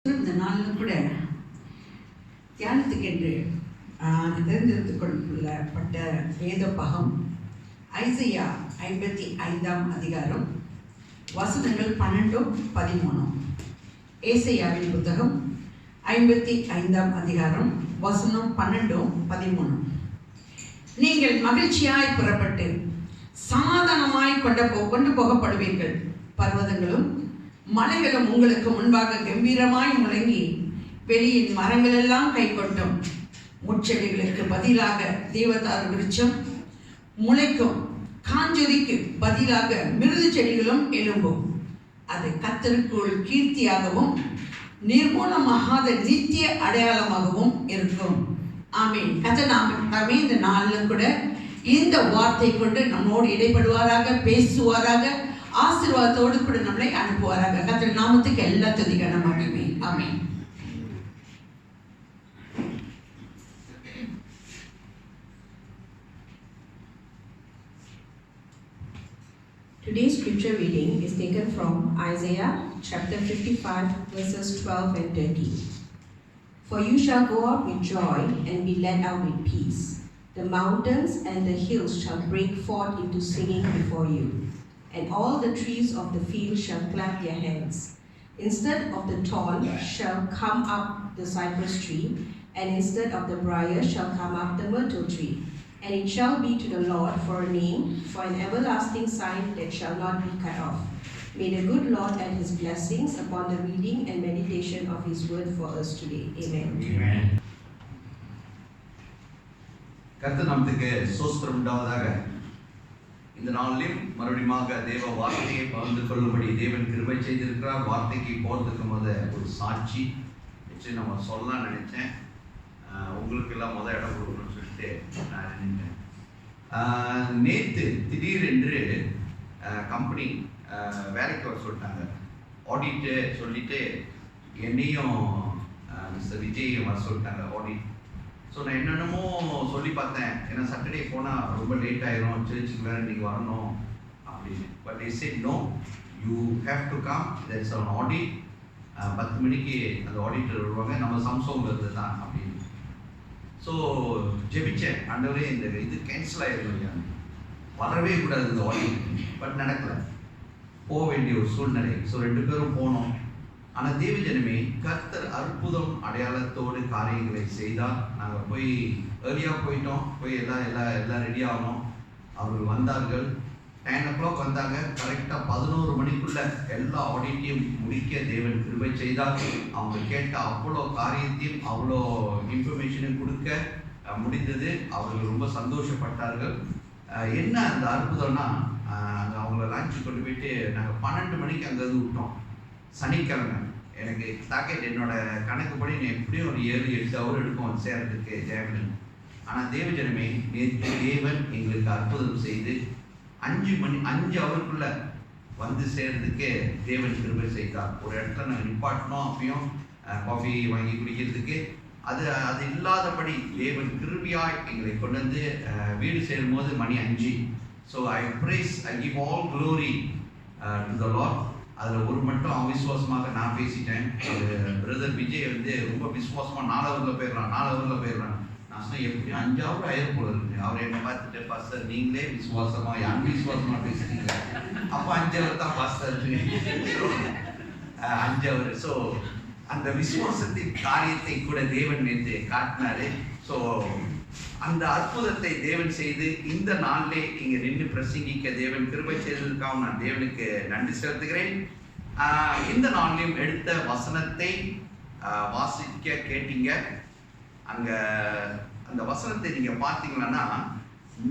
இந்த நாளிலும் கூட தியானத்துக்கென்று தேர்ந்தெடுத்துக் கொள்ளப்பட்ட வேத பாகம் ஐசையா 55ஆம் அதிகாரம் வசனங்கள் 12-13. ஏசாயாவின் புத்தகம் 55ஆம் அதிகாரம் வசனம் 12-13. நீங்கள் மகிழ்ச்சியாய் புறப்பட்டு சமாதானமாய் கொண்டு போகப்படுவீர்கள். பர்வதங்களும் மலைகளும் உங்களுக்கு முன்பாக கம்பீரமாய் முழங்கி வெளியின் மரங்கள் எல்லாம் கை கொட்டும். முட்செடிகளுக்கு பதிலாக தேவதாரு விருட்சம் முளைக்கும். காஞ்சொரிக்கு பதிலாக மிருது செடிகளும் எழும்பும். அது கர்த்தருக்குள் கீர்த்தியாகவும் நிர்மூலமாகாத நித்திய அடையாளமாகவும் இருக்கும். ஆமீன். கர்த்தர் நாமே இந்த நாளிலும் கூட இந்த வார்த்தை கொண்டு நம்மோடு இடைப்படுவாராக, பேசுவாராக, ஆசீர்வாதத்தோடு கூட நம்மளை அனுப்புவாராக. கர்த்தர் நாமத்துக்கு எல்லா துதி கனம் மகிமை. ஆமென். Today's scripture reading is taken from Isaiah chapter 55 verses 12 and 13. For you shall go out with joy and be led out with peace. The mountains and the hills shall break forth into singing before you, and all the trees of the field shall clap their hands. Instead of the thorn shall come up the cypress tree, and instead of the briar shall come up the myrtle tree. And it shall be to the Lord for a name, for an everlasting sign that shall not be cut off. May the good Lord add his blessings upon the reading and meditation of his word for us today. Amen. Amen. கர்த்தர் நமக்கு ஸ்தோத்திரம் உண்டாவதாக. இந்த நாளிலும் மறுபடியுமாக தேவ வார்த்தையை பகிர்ந்து கொள்ளும்படி தேவன் கிருபை செய்திருக்கிறார். வார்த்தைக்கு போகிறதுக்கு ஒரு சாட்சி வச்சு நம்ம சொல்லலாம் நினைச்சேன். உங்களுக்கு எல்லாம் இடம் கொடுக்கணும்னு சொல்லிட்டு நான் நினைட்டேன். நேற்று திடீரென்று கம்பெனி வேலைக்கு வர சொல்லிட்டாங்க. ஆடிட்டு சொல்லிட்டு என்னையும் மிஸ்டர் விஜயையும் வர சொல்லிட்டாங்க ஆடிட். ஸோ நான் என்னென்னமோ சொல்லி பார்த்தேன். ஏன்னா சாட்டர்டே போனால் ரொம்ப லேட் ஆயிரும், சர்ச்சுக்கு வேறு இன்றைக்கி வரணும் அப்படின்னு. But I said no, you have to come, there is an audit. 10 மணிக்கு அந்த ஆடிட்டர் வருவாங்க, நம்ம சம்சோங்கில் இருந்து தான் அப்படின்னு. ஸோ ஜெபிச்சேன், ஆண்டவரே இந்த இது கேன்சல் ஆகிடும் இல்லையா, வரவே கூடாது இந்த ஆடிட். பட் நடக்கலை, போக வேண்டிய ஒரு சூழ்நிலை. ஸோ 2 பேரும் போனோம். ஆனால் தேவஜனமே, கர்த்தர் அற்புதம் அடையாளத்தோடு காரியங்களை செய்தால். நாங்கள் போய் ஏர்லியாக போயிட்டோம், போய் எல்லாம் ரெடி ஆகணும். அவர்கள் வந்தார்கள், 10 o'clock வந்தாங்க. கரெக்டாக 11 மணிக்குள்ள எல்லா ஆடிட்டையும் முடிக்க தேவன் கிருபை செய்தால். அவங்க கேட்ட அவ்வளோ காரியத்தையும் அவ்வளோ இன்ஃபர்மேஷனையும் கொடுக்க முடிந்தது. அவர்கள் ரொம்ப சந்தோஷப்பட்டார்கள். என்ன அந்த அற்புதம்னா, அங்கே அவங்கள லஞ்சு கொண்டு போயிட்டு நாங்கள் 12 மணிக்கு அங்கேருந்து விட்டோம். சனிக்கிழமை எனக்கு டாக்கெட் என்னோட கணக்குப்படி எப்படியும் ஒரு 7-8 ஹவர் எடுக்கும் சேர்றதுக்கு ஜெயமன். ஆனால் தேவஜனமே, நேற்று தேவன் எங்களுக்கு அற்புதம் செய்து 5 ஹவருக்குள்ள வந்து சேர்றதுக்கு தேவன் கிருபை செய்தார். ஒரு இடத்துல நாங்கள் நிப்பாட்டினோம், அப்பயும் காஃபி வாங்கி குடிக்கிறதுக்கு. அது இல்லாதபடி தேவன் கிருபியாய் எங்களை கொண்டு வந்து வீடு சேரும்போது மணி 5. So I give all glory to the Lord. அதில் ஒரு மட்டும் அவிசுவாசமாக நான் பேசிட்டேன். பிரதர் விஜய் வந்து ரொம்ப விசுவாசமாக 4 ஹவரில் போயிடுறான். நான் சொன்னேன், எப்படி 5 ஹவர் ஆயிரம் போல இருக்கு. அவர் என்னை பார்த்துட்டு, பாஸ்டர் நீங்களே விசுவாசமாக அன்விசுவாசமாக பேசுறீங்க, அப்போ 5 ஹவர் தான் பாஸ்டர் 5 ஹவர். ஸோ அந்த விசுவாசத்தின் காரியத்தை கூட தேவன் நேற்று காட்டினாரு. ஸோ அந்த அற்புதத்தை தேவன் செய்து இந்த நாளிலே இங்கே நின்று பிரசங்கிக்க தேவன் கிருபை செய்ததற்காக நான் தேவனுக்கு நன்றி செலுத்துகிறேன். இந்த நாளிலும் எடுத்த வசனத்தை வாசிக்க கேட்டீங்க. அங்கே அந்த வசனத்தை நீங்கள் பார்த்தீங்கன்னா,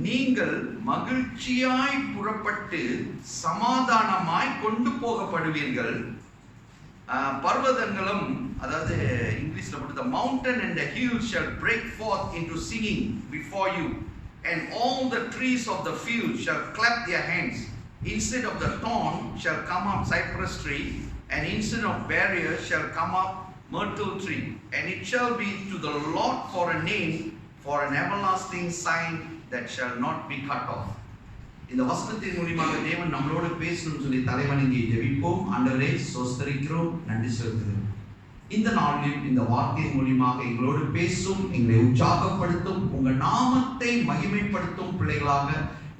நீங்கள் மகிழ்ச்சியாய் புறப்பட்டு சமாதானமாய் கொண்டு போகப்படுவீர்கள். பர்வதங்களும், அதாவது இங்கிலீஷ்ல போட்டு, the mountain and the hills shall break forth into singing before you, and all the trees of the field shall clap their hands. Instead of the thorn shall come up cypress tree, and instead of barrier shall come up myrtle tree, and it shall be to the Lord for a name, for an everlasting sign that shall not be cut off. இந்த வசனத்தின் மூலமாக தேவன் நம்மளோடு பேசணும்னு சொல்லி தலைவணங்கி ஜெபிப்போம். ஆண்டவரே ஸ்தோத்திரிக்கிறோம், நன்றி செலுத்துகிறோம். இந்த நாளில் இந்த வார்த்தை மூலியமாக எங்களோடு பேசும், எங்களை உற்சாகப்படுத்தும், உங்க நாமத்தை மகிமைப்படுத்தும் பிள்ளைகளாக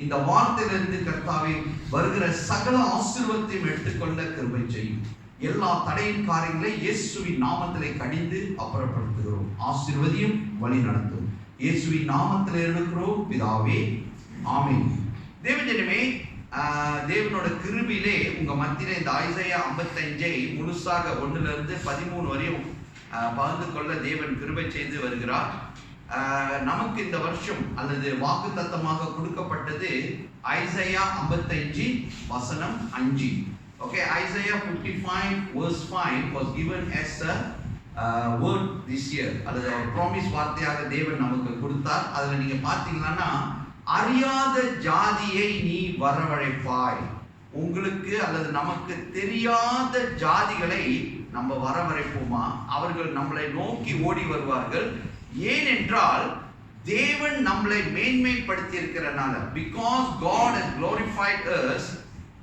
இந்த வார்த்தையிலிருந்து கர்த்தாவே வருகிற சகல ஆசீர்வாதத்தையும் எடுத்துக்கொள்ள கிருபை செய்யும். எல்லா தடையின் காரியங்களை இயேசுவின் நாமத்திலே கடிந்து அப்புறப்படுத்துகிறோம். ஆசீர்வதியும், வழி நடத்தும். இயேசுவின் நாமத்திலே இருக்கிறோம் பிதாவே, ஆமென். தேவஜனமே, தேவனோட கிருபையிலே உங்க மத்தியிலே இந்த ஐசையா 55 முழுசாக 1 இருந்து 13 வரையும் பகிர்ந்து கொள்ள தேவன் கிருபை செய்து வருகிறார். நமக்கு இந்த வருஷம் அல்லது வாக்குத்தத்தமாக கொடுக்கப்பட்டது ஐசையா 55 வசனம் 5. Okay, Isaiah 55 verse 5 was given as a word this year. அல்லது ஒரு ப்ராமிஸ் வார்த்தையாக தேவன் நமக்கு கொடுத்தார். அதுல நீங்க பாத்தீங்கன்னா, அறியாத ஜாதியை நீ வரவழைப்பாய். உங்களுக்கு அல்லது நமக்கு தெரியாத ஜாதிகளை நம்ம வரவழைப்போமா? அவர்கள் நம்மளை நோக்கி ஓடி வருவார்கள். ஏனென்றால் தேவன் நம்மளை மேன்மைப்படுத்தி இருக்கிறனால. Because God has glorified us,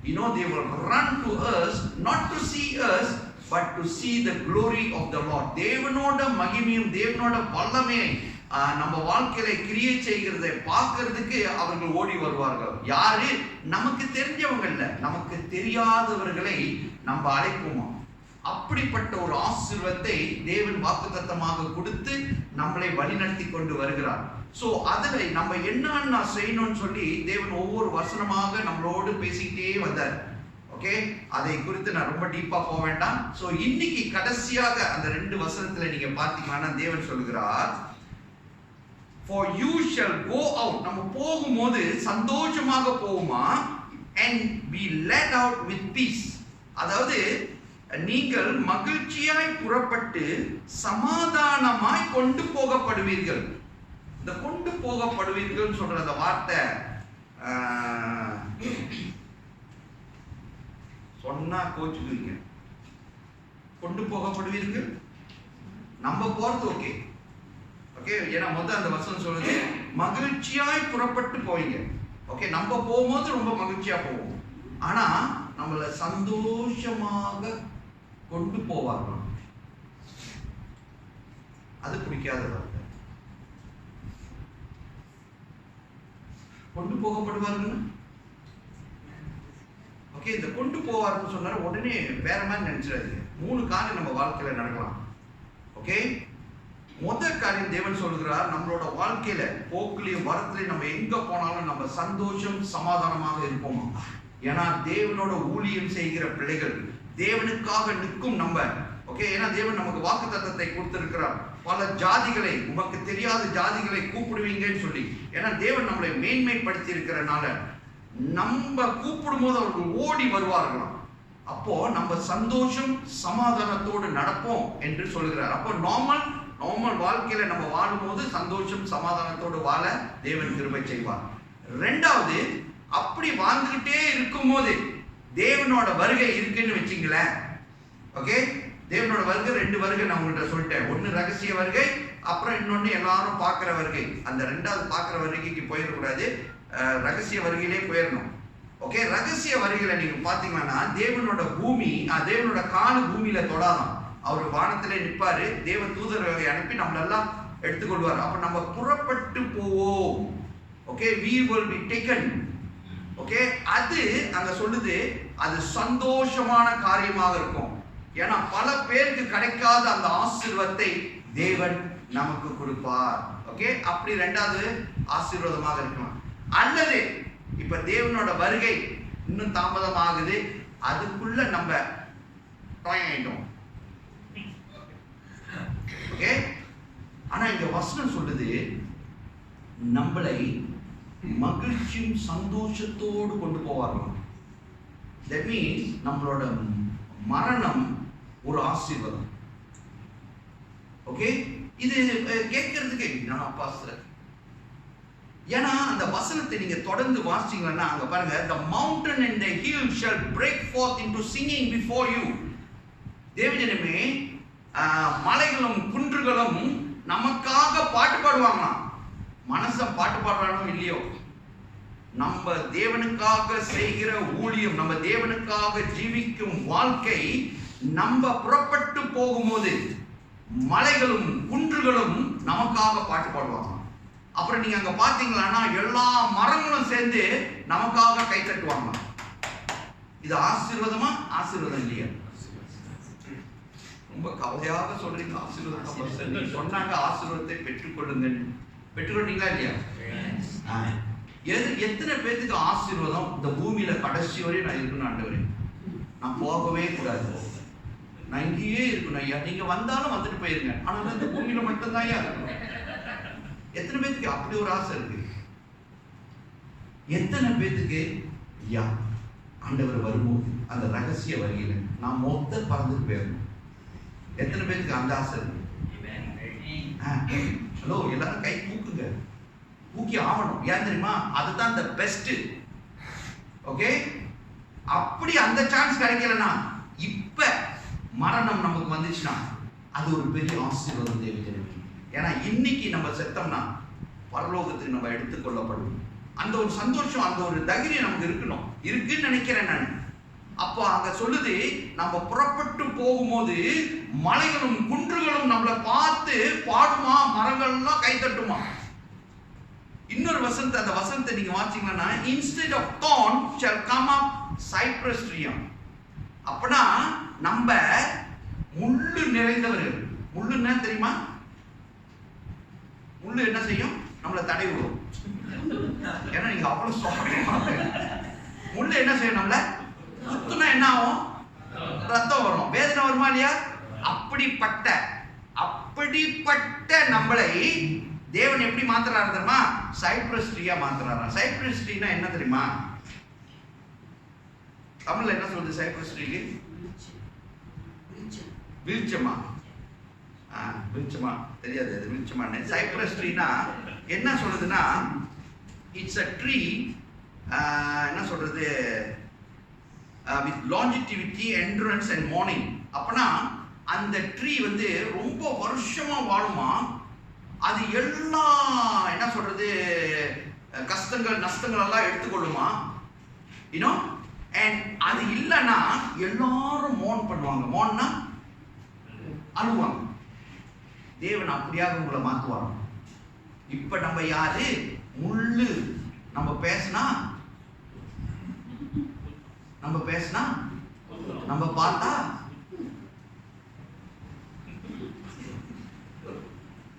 you know, they will run to us not to see us but to see the glory of the Lord. தேவனோட மகிமையும் தேவனோட வல்லமையை நம்ம வாழ்க்கையில கிரியை செய்கிறதை பார்க்கிறதுக்கு அவர்கள் ஓடி வருவார்கள். யாரு? நமக்கு தெரிஞ்சவங்க இல்ல, நமக்கு தெரியாதவர்களை நம்ம அழைப்போமா? அப்படிப்பட்ட ஒரு ஆசீர்வாதத்தை தேவன் வாக்குத்தத்தமாக கொடுத்து நம்மளை வழிநடத்தி கொண்டு வருகிறார். சோ அதுல நம்ம என்னன்னா செய்யணும்னு சொல்லி தேவன் ஒவ்வொரு வசனமாக நம்மளோடு பேசிக்கிட்டே வந்தார். ஓகே, அதை குறித்து நான் ரொம்ப டீப்பா போக வேண்டாம். சோ இன்னைக்கு கடைசியாக அந்த 2 வசனத்துல நீங்க பாத்தீங்கன்னா தேவன் சொல்லுகிறார், for you shall go out. நம்ம போகும்போது சந்தோஷமாக போவோமா? and be led out with peace. அதாவது நீங்கள் மகிழ்ச்சியாய் புறப்பட்டு சமாதானமாய் கொண்டு போகப்படுவீர்கள். இந்த கொண்டு போகப்படுவீர்கள் சொல்ற அந்த வார்த்தை சொன்னா கோச்சுக்குவீங்க. கொண்டு போகப்படுவீர்கள், நம்ம போறது ஓகே ஓகே. ஏன்னா முதல்ல அந்த வசனம் சொல்லுது மகிழ்ச்சியாய் புறப்பட்டு போவீங்க. ஓகே, நம்ம போகும்போது ரொம்ப மகிழ்ச்சியா போவோம். ஆனா நம்மள சந்தோஷமாக கொண்டு போவார்கள். அது பிடிக்காத வார்த்தை. கொண்டு போகப்படுவார்கள். ஓகே, இந்த கொண்டு போவார்னு சொன்னா உடனே வேற மாதிரி நினைச்சிடாதீங்க. 3 காரியம் நம்ம வாழ்க்கையில நடக்கலாம். ஓகே, முதல் காரியம் தேவன் சொல்கிறார், நம்மளோட வாழ்க்கையில போக்குலையும் வரத்துலையும் நம்ம எங்க போனாலும் நம்ம சந்தோஷம் சமாதானமாக இருப்போமா? ஏன்னா தேவனோட ஊழியம் செய்கிற பிள்ளைகள், தேவனுக்காக நிற்கும் நம்ம. ஓகே, ஏன்னா தேவன் நமக்கு வாக்குத்தத்தத்தை கொடுத்திருக்கிறார். பல ஜாதிகளை, உமக்கு தெரியாத ஜாதிகளை கூப்பிடுவீங்கன்னு சொல்லி. ஏன்னா தேவன் நம்மளை மேன்மைப்படுத்தி இருக்கிறனால நம்ம கூப்பிடும் போது அவர்கள் ஓடி வருவார்களாம். அப்போ நம்ம சந்தோஷம் சமாதானத்தோடு நடப்போம் என்று சொல்கிறார். அப்போ நார்மல் வாழ்க்கையில நம்ம வாழும்போது சந்தோஷம் சமாதானத்தோடு வாழ தேவன் கிருபை செய்வார். 2வது, அப்படி வாழ்ந்துகிட்டே இருக்கும் போது தேவனோட வருகை இருக்குன்னு வச்சுங்களேன். ஓகே, தேவனோட வருகை 2 வருகை நான் உங்கள்கிட்ட சொல்லிட்டேன். 1 ரகசிய வருகை, அப்புறம் இன்னொன்னு எல்லாரும் பார்க்கிற வருகை. அந்த 2வது பார்க்கிற வருகைக்கு போயிடக்கூடாது, ரகசிய வருகையிலே போயிடணும். ஓகே, ரகசிய வருகையில நீங்க பாத்தீங்கன்னா தேவனோட பூமி, தேவனோட காலு பூமியில தொடாதான். அவர் வானத்திலே நிற்பாரு, தேவ தூதர்களை அனுப்பி நம்மளெல்லாம் எடுத்துக்கொள்வார். அப்ப நம்ம புறப்பட்டு போவோம். Okay, we will be taken. Okay, அது அங்க சொல்லுது, அது சந்தோஷமான காரியமாக இருக்கும். ஏன்னா பல பேருக்கு கிடைக்காத அந்த ஆசீர்வாதத்தை தேவன் நமக்கு கொடுப்பார். ஓகே, அப்படி 2வது ஆசீர்வாதமாக இருக்கலாம். அல்லது இப்ப தேவனோட வருகை இன்னும் தாமதமாகுது, அதுக்குள்ள நம்ம ஆயிட்டோம். ஓகே, ஆனா இந்த வசனம் சொல்லுது நம்மளை மகிழ்ச்சியும் சந்தோஷத்தோடு கொண்டு போவார்கள். That means நம்மளோட மரணம் ஒரு ஆசீர்வாதம். ஓகே, இது கேட்கறதுக்கு நான் பாஸ்டர், ஏன்னா அந்த வசனத்தை நீங்க தொடர்ந்து வாசிச்சீங்கன்னா அங்க பாருங்க, the mountain and the hill shall break forth into singing before you. தேவஜனமே, மலைகளும் குன்றுகளும் நமக்காக பாட்டு பாடுவாங்களாம். மனசன் பாட்டு பாடுறானோ இல்லையோ, நம்ம தேவனுக்காக செய்கிற ஊழியம், நம்ம தேவனுக்காக ஜீவிக்கும் வாழ்க்கை நம்ம புறப்பட்டு போகும்போது மலைகளும் குன்றுகளும் நமக்காக பாட்டு பாடுவாங்க. அப்புறம் நீங்க அங்க பாத்தீங்கன்னா எல்லா மரங்களும் சேர்ந்து நமக்காக கை தட்டுவாங்க. இது ஆசீர்வாதமா ஆசீர்வாதம் இல்லையா? ரொம்ப கவலையாக சொல்றீங்க. ஆசீர்வாதம் சொன்னாங்க, ஆசீர்வாதத்தை பெற்றுக்கொள்ளுங்க. பெற்றுக்கொண்டீங்களா இல்லையா? எத்தனை பேருக்கு ஆசீர்வாதம் இந்த பூமியில கடைசி வரையும் நான் இருக்கணும் ஆண்டவரே, நான் போகவே கூடாது, நான் இங்கேயே இருக்கணும் ஐயா, நீங்க வந்தாலும் வந்துட்டு போயிருங்க, ஆனா இந்த பூமியில மட்டும்தான் ஐயா இருக்கணும். எத்தனை பேருக்கு அப்படி ஒரு ஆசை இருக்கு? எத்தனை பேருக்கு ஐயா ஆண்டவர் வரும்போது அந்த ரகசிய வரியில நான் மொத்த பறந்துட்டு போயிடணும்? எத்தனை பேருக்கு அந்த ஆசை இருக்கு? ஹலோ, எல்லாரும் கை தூக்குங்க, தூக்கி ஆகணும். ஏன் தெரியுமா? அதுதான் the best. ஓகே, அப்படி அந்த சான்ஸ் கிடைக்கலன்னா, இப்ப மரணம் நமக்கு வந்துச்சுன்னா அது ஒரு பெரிய ஆசீர்வாதம் தேவைப்படுது. ஏன்னா இன்னைக்கு நம்ம செத்தோம்னா பரலோகத்துக்கு நம்ம எடுத்துக்கொள்ளப்படும். அந்த ஒரு சந்தோஷம், அந்த ஒரு தைரியம் நமக்கு இருக்கணும், இருக்குன்னு நினைக்கிறேன் நான். அப்போ அங்க சொல்லுது, நம்ம புறப்பட்டு போகும்போது மலைகளும் குன்றுகளும் நம்மளை பார்த்து பாடுமா, மரங்கள்லாம் கை தட்டுமா. இன்னொரு வசனத்தை, அந்த வசனத்தை நீங்க வாசிங்கன்னா, instead of thorn shall come up cypress tree. அப்பனா நம்ம முள்ளு நிறைந்தவர்கள். முள்ளு என்ன தெரியுமா? முள்ளு என்ன செய்யும்? நம்மளை தடை விடும். ஏன்னா நீங்க அவ்வளவு சொல்றீங்க. முள்ளு என்ன செய்யும்? நம்மள குத்துனா என்ன ஆகும்? ரத்தம் வரும், வேதனை வருமா இல்லையா? அப்படிப்பட்ட நம்மளை தேவன் எப்படி மாத்துறாரு தெரியுமா? சைப்ரஸ் ட்ரீயா மாத்துறாரா. சைப்ரஸ் ட்ரீனா என்ன தெரியுமா? தமிழ்ல என்ன சொல்றது சைப்ரஸ் ட்ரீக்கு? விருட்சமா? விருட்சமா தெரியாது, அது விருட்சமா. சைப்ரஸ் ட்ரீனா என்ன சொல்றதுன்னா, இட்ஸ் a tree, என்ன சொல்றது, with longevity, endurance and mourning. அப்பனா அந்த ட்ரீ வந்து ரொம்ப வருஷமா வாழுமா. அது எல்லா என்ன சொல்றது கஷ்டங்கள் நஷ்டங்கள் எல்லாம் எடுத்துக்கொள்ளுமா, யூனோ. அண்ட் அது இல்லைன்னா எல்லாரும் மோன் பண்ணுவாங்க. மோன்னா அழுவாங்க. தேவன் அப்படியாக உங்களை மாத்துவாங்க. இப்ப நம்ம யாரு? முள்ளு. நம்ம பேசினா நம்ம பார்த்தா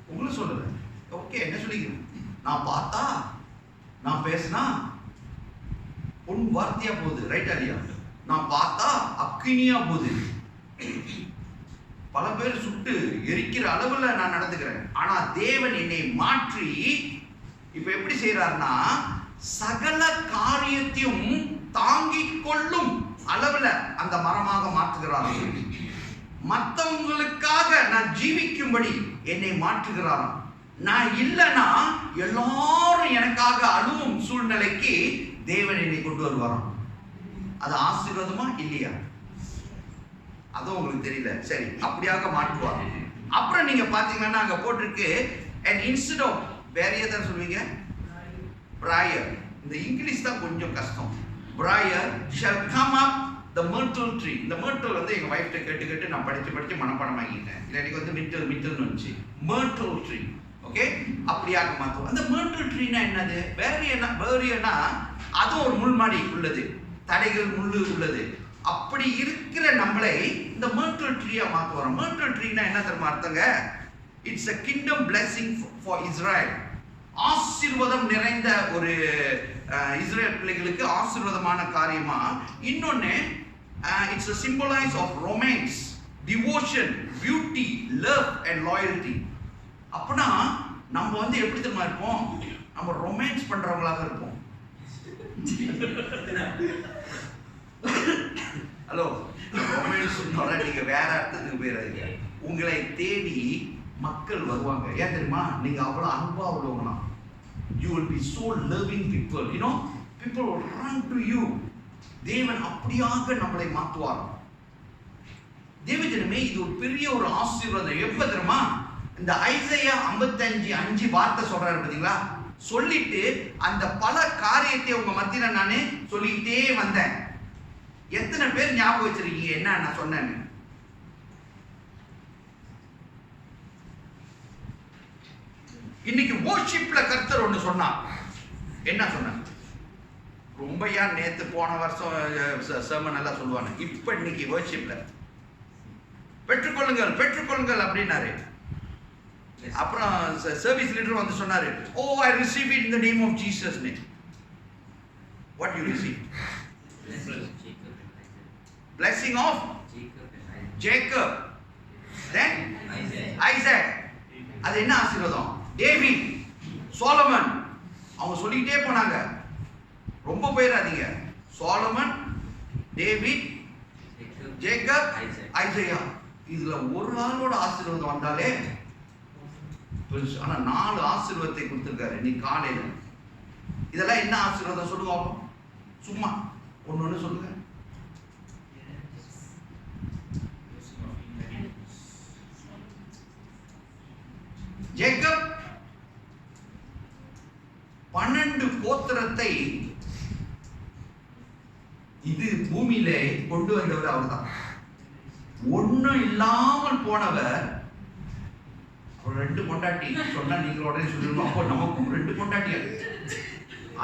உங்களுக்கு சொல்றது ஓகே. என்ன சொல்லிக்கிறேன்? நான் பார்த்தா நான் பேசினா பொன் வார்த்தையா போகுது, ரைட்டா இல்லையா? நான் பார்த்தா அக்கினியா போகுது. பல பேர் சுட்டு எரிக்கிற அளவுல நான் நடந்துக்கிறேன். ஆனா தேவன் என்னை மாற்றி இப்ப எப்படி செய்யறாருன்னா, சகல காரியத்தையும் தாங்கிக் கொள்ளும் அளவுல அந்த மரமாக மாற்றுகிறார். மற்றவங்களுக்காக நான் ஜீவிக்கும்படி என்னை மாற்றுகிறார். நான் இல்லைன்னா எல்லாரும் எனக்காக அழுவும் சூழ்நிலைக்கு தேவன் என்னை கொண்டு வருவாராம். அது ஆசீர்வாதமா இல்லையா? அதுவும் உங்களுக்கு தெரியல. சரி, அப்படியாக மாற்றுவார். அப்புறம் நீங்க பாத்தீங்கன்னா அங்க போட்டிருக்கு, and instead of வேற ஏதாவது சொல்வீங்க, briar. இந்த இங்கிலீஷ் தான் கொஞ்சம் கஷ்டம். briar shall come up the myrtle tree. இந்த myrtle வந்து எங்க வைஃப்ட்ட கேட்டு நான் படிச்சு மனப்பாடம் ஆகிட்டேன். எனக்கு வந்து மிட்டல்னு வந்துச்சு. myrtle tree. ஓகே, அப்படியாக மாற்றுவோம். அந்த myrtle ட்ரீனா என்னது? வேரியனா அது ஒரு முள்மாடி உள்ளது, தடைகள் முள்ளு உள்ளது. அப்படி இருக்கிற நம்மளை இந்த myrtle ட்ரீயா மாத்துவோம். myrtle ட்ரீனா என்ன தெரியுமா அர்த்தங்க? It's a kingdom blessing for Israel. ஆசீர்வாதம் நிறைந்த ஒரு இஸ்ரேல் பிள்ளைகளுக்கு ஆசீர்வாதமான காரியமா. இன்னொன்னு, it's a symbolize of romance, devotion, beauty, love and loyalty. அப்பனா நம்ம வந்து எப்படி தெரியுமா இருப்போம்? நம்ம ரொமான்ஸ் பண்றவங்களாக இருப்போம். ஹலோ, ரொமான்ஸ் நீங்க வேற அர்த்தத்துக்கு போயிடாதீங்க. உங்களை தேடி மக்கள் வருவாங்க. ஏன் தெரியுமா? நீங்க அவ்வளவு அன்பா உள்ளவங்களா. You will be so loving people, you know, people will run to you. தேவன் அப்படியாக நம்மளை மாற்றுவார். தேவஜனமே, இது ஒரு பெரிய ஒரு ஆசீர்வாதம். எப்ப தெரியுமா? இந்த ஐசையா 55:5 வார்த்தை சொல்றாரு பாத்தீங்களா? சொல்லிட்டு அந்த பல காரியத்தை உங்க மத்தியில நானே சொல்லிட்டே வந்தேன். எத்தனை பேர் ஞாபகம் வச்சிருக்கீங்க என்ன நான் சொன்னேன்னு? இன்னைக்கு worshipல கர்த்தர் ஒன்று சொன்னார். என்ன சொன்னார்? ரொம்ப ஏன் நேத்து போன வருஷம் sermon எல்லாம் சொல்லுவாங்க. இப்போ இன்னைக்கு worshipல பெற்றுக்கொள்ளுங்கள் பெற்றுக்கொள்ளுங்கள் அப்படின்னாரு. அப்புறம் சர்வீஸ் லீடர் வந்து சொன்னாரு, oh I receive it in the name of Jesus name. What you receive? blessing of Jacob, then Isaac. அது என்ன ஆசீர்வாதம்? David, Solomon. அவங்க சொல்லிட்டே போனாங்க, ரொம்ப போயிடாதீங்க. Solomon, David, Jacob, Isaiah. இதுல ஒரு ஆளோட ஆசீர்வாதம் வந்தாலே பெருசு. ஆனா 4 ஆசீர்வாதத்தை கொடுத்திருக்காரு இன்னைக்கு காலையில. இதெல்லாம் என்ன ஆசீர்வாதம் சொல்லுங்க சும்மா ஒன்னு சொல்லுங்க. ஜேக்கப் 12 கோத்திரத்தை இது பூமியிலே கொண்டு வந்தவர் அவர்தான். ஒன்னும் இல்லாமல் போனவர். 2 பொண்டாட்டி சொன்னா நீங்க உடனே சொல்லணும், அப்போ நமக்கும் 2 பொண்டாட்டி.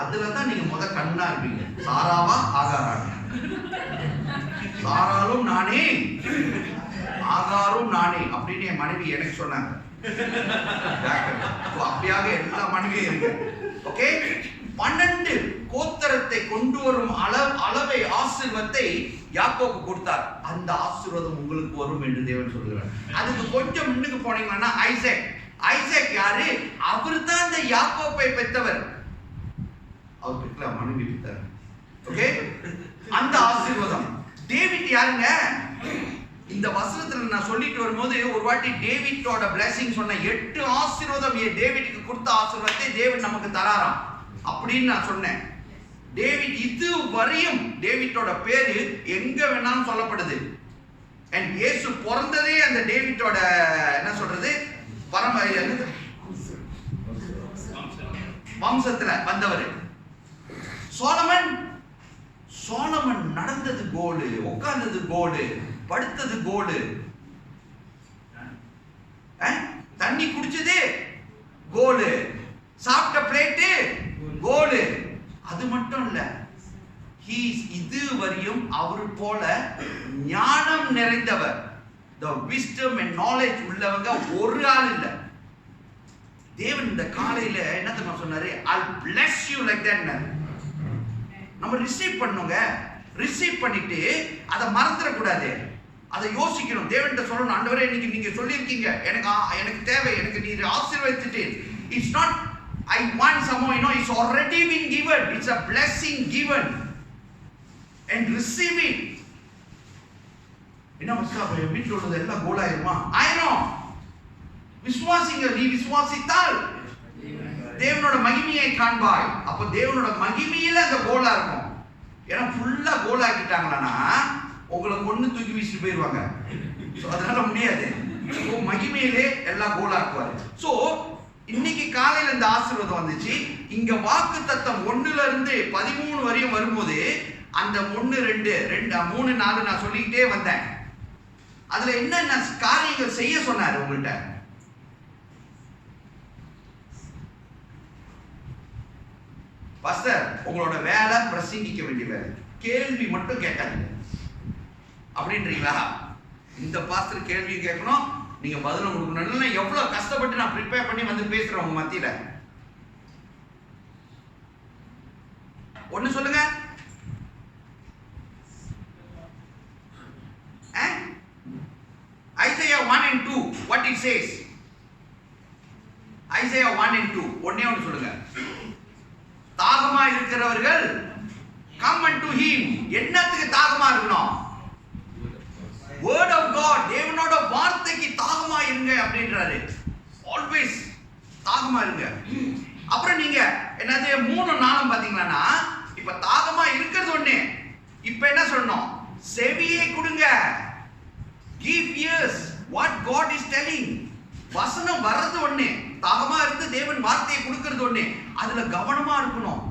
அதுலதான் நீங்க முத கண்ணா இருப்பீங்க. சாராவா ஆகாரா? சாராலும் நானே ஆகாரும் நானே அப்படின்னு என் மனைவி எனக்கு சொன்னாங்க. அப்படியாக எல்லா மனைவியும் இருக்கு. ஓகே, 12 கோத்திரத்தை கொண்டு வரும் அளவை ஆசீர்வாதத்தை யாக்கோபு கொடுத்தார். அந்த ஆசீர்வாதம் உங்களுக்கு வரும் என்று தேவன் சொல்கிறார். அதுக்கு கொஞ்சம் முன்னுக்கு போனீங்கன்னா ஐசேக். ஐசேக் யாரு? அவர் தான் இந்த யாக்கோபை பெற்றவர். அவர் பெற்ற மனைவி பெற்றார். ஓகே, அந்த ஆசீர்வாதம். டேவிட் யாருங்க? இந்த வசனத்துல நான் சொல்லிட்டு வரும்போது ஒரு வாட்டி டேவிட்டோட blessing சொன்ன 8 ஆசீர்வாதம் டேவிட்டுக்கு கொடுத்த ஆசீர்வாதத்தை தேவன் நமக்கு தராராம் அப்படின்னு நான் சொன்னேன். டேவிட் இது வரையும் டேவிட்டோட பேரு எங்க வேணாலும் சொல்லப்படுது. அண்ட் இயேசு பிறந்ததே அந்த டேவிட்டோட என்ன சொல்றது வம்சத்துல வந்தவர். சோலமன் நடந்தது கோடு, உட்கார்ந்தது கோடு, படுத்தது கோடு, தண்ணி குடிச்சது கோடு, சாப்பிட்ட பிளேட்டு கோடு. அது மட்டும் இல்ல, இது வரையும் அவர் போல ஞானம் நிறைந்தவர், the wisdom and knowledge உள்ளவங்க ஒரு ஆள் இல்ல. தேவன் இந்த காலையில என்ன தெரியுமா சொன்னாரு? I'll bless you like that. நம்ம ரிசீவ் பண்ணுங்க. ரிசீவ் பண்ணிட்டு அதை மறந்துட கூடாது. அதை யோசிக்கணும். தேவன்கிட்ட சொல்லணும், ஆண்டவரே இன்னைக்கு நீங்க சொல்லியிருக்கீங்க, எனக்கு தேவை, எனக்கு நீ ஆசீர்வதிச்சிட்டு. It's not I want somehow, it's already been given. It's a blessing given and receive it. என்ன மஸ்தாப வீட்டில் உள்ளது எல்லாம் கோலாயிருமா? ஆயிரும். விசுவாசிங்க. நீ விசுவாசித்தால் தேவனோட மகிமையை காண்பாய். அப்ப தேவனோட மகிமையில அந்த கோலா இருக்கும். ஏன்னா ஃபுல்லா கோலாக்கிட்டாங்கன்னா உங்களை கொண்டு தூக்கி வீசிட்டு போயிடுவாங்க. அதனால முடியாது. மகிமையிலே எல்லாம் கோலாக்குவாரு. சோ இன்னைக்கு காலையில இந்த ஆசீர்வாதம் வந்துச்சு. இங்க வாக்கு தத்தம் 1ல இருந்து 13 வரையும் வரும்போது அந்த 1, 2, 3, 4 நான் சொல்லிக்கிட்டே வந்தேன். அதுல என்னென்ன காரியங்கள் செய்ய சொன்னாரு உங்கள்கிட்ட? பாஸ்டர், உங்களோட வேலை பிரசங்கிக்க வேண்டிய வேலை, கேள்வி மட்டும் கேட்காதீங்க அப்படின்றீங்களா? இந்த பாஸ்டர் கேள்வி கேட்கணும், நீங்க பதில் கொடுக்கணும். எவ்வளவு கஷ்டப்பட்டு நான் ப்ரிப்பேர் பண்ணி வந்து பேசுறேன் உங்க மத்தியில. ஒண்ணு சொல்லுங்க. Isaiah 1 and 2 what it says? Isaiah 1 and 2 ஒண்ணே ஒன்று சொல்லுங்க. தாகமா இருக்கிறவர்கள் come unto him. என்னத்துக்கு தாகமா இருக்கணும்? word of God, தேவனோட வார்த்தைக்கு தாகமா இருங்க அப்படின்றாரு. always தாகமா இருங்க. அப்புறம் நீங்க என்னது 3 4 பாத்தீங்கன்னா, இப்ப தாகமா இருக்கிறது ஒண்ணு, இப்ப என்ன சொல்லணும்? செவியை கொடுங்க. give ears what God is telling. வசனம் வர்றது ஒண்ணு, தாகமா இருந்து தேவன் வார்த்தையை கொடுக்கிறது ஒண்ணு. அதுல கவனமா இருக்கணும்.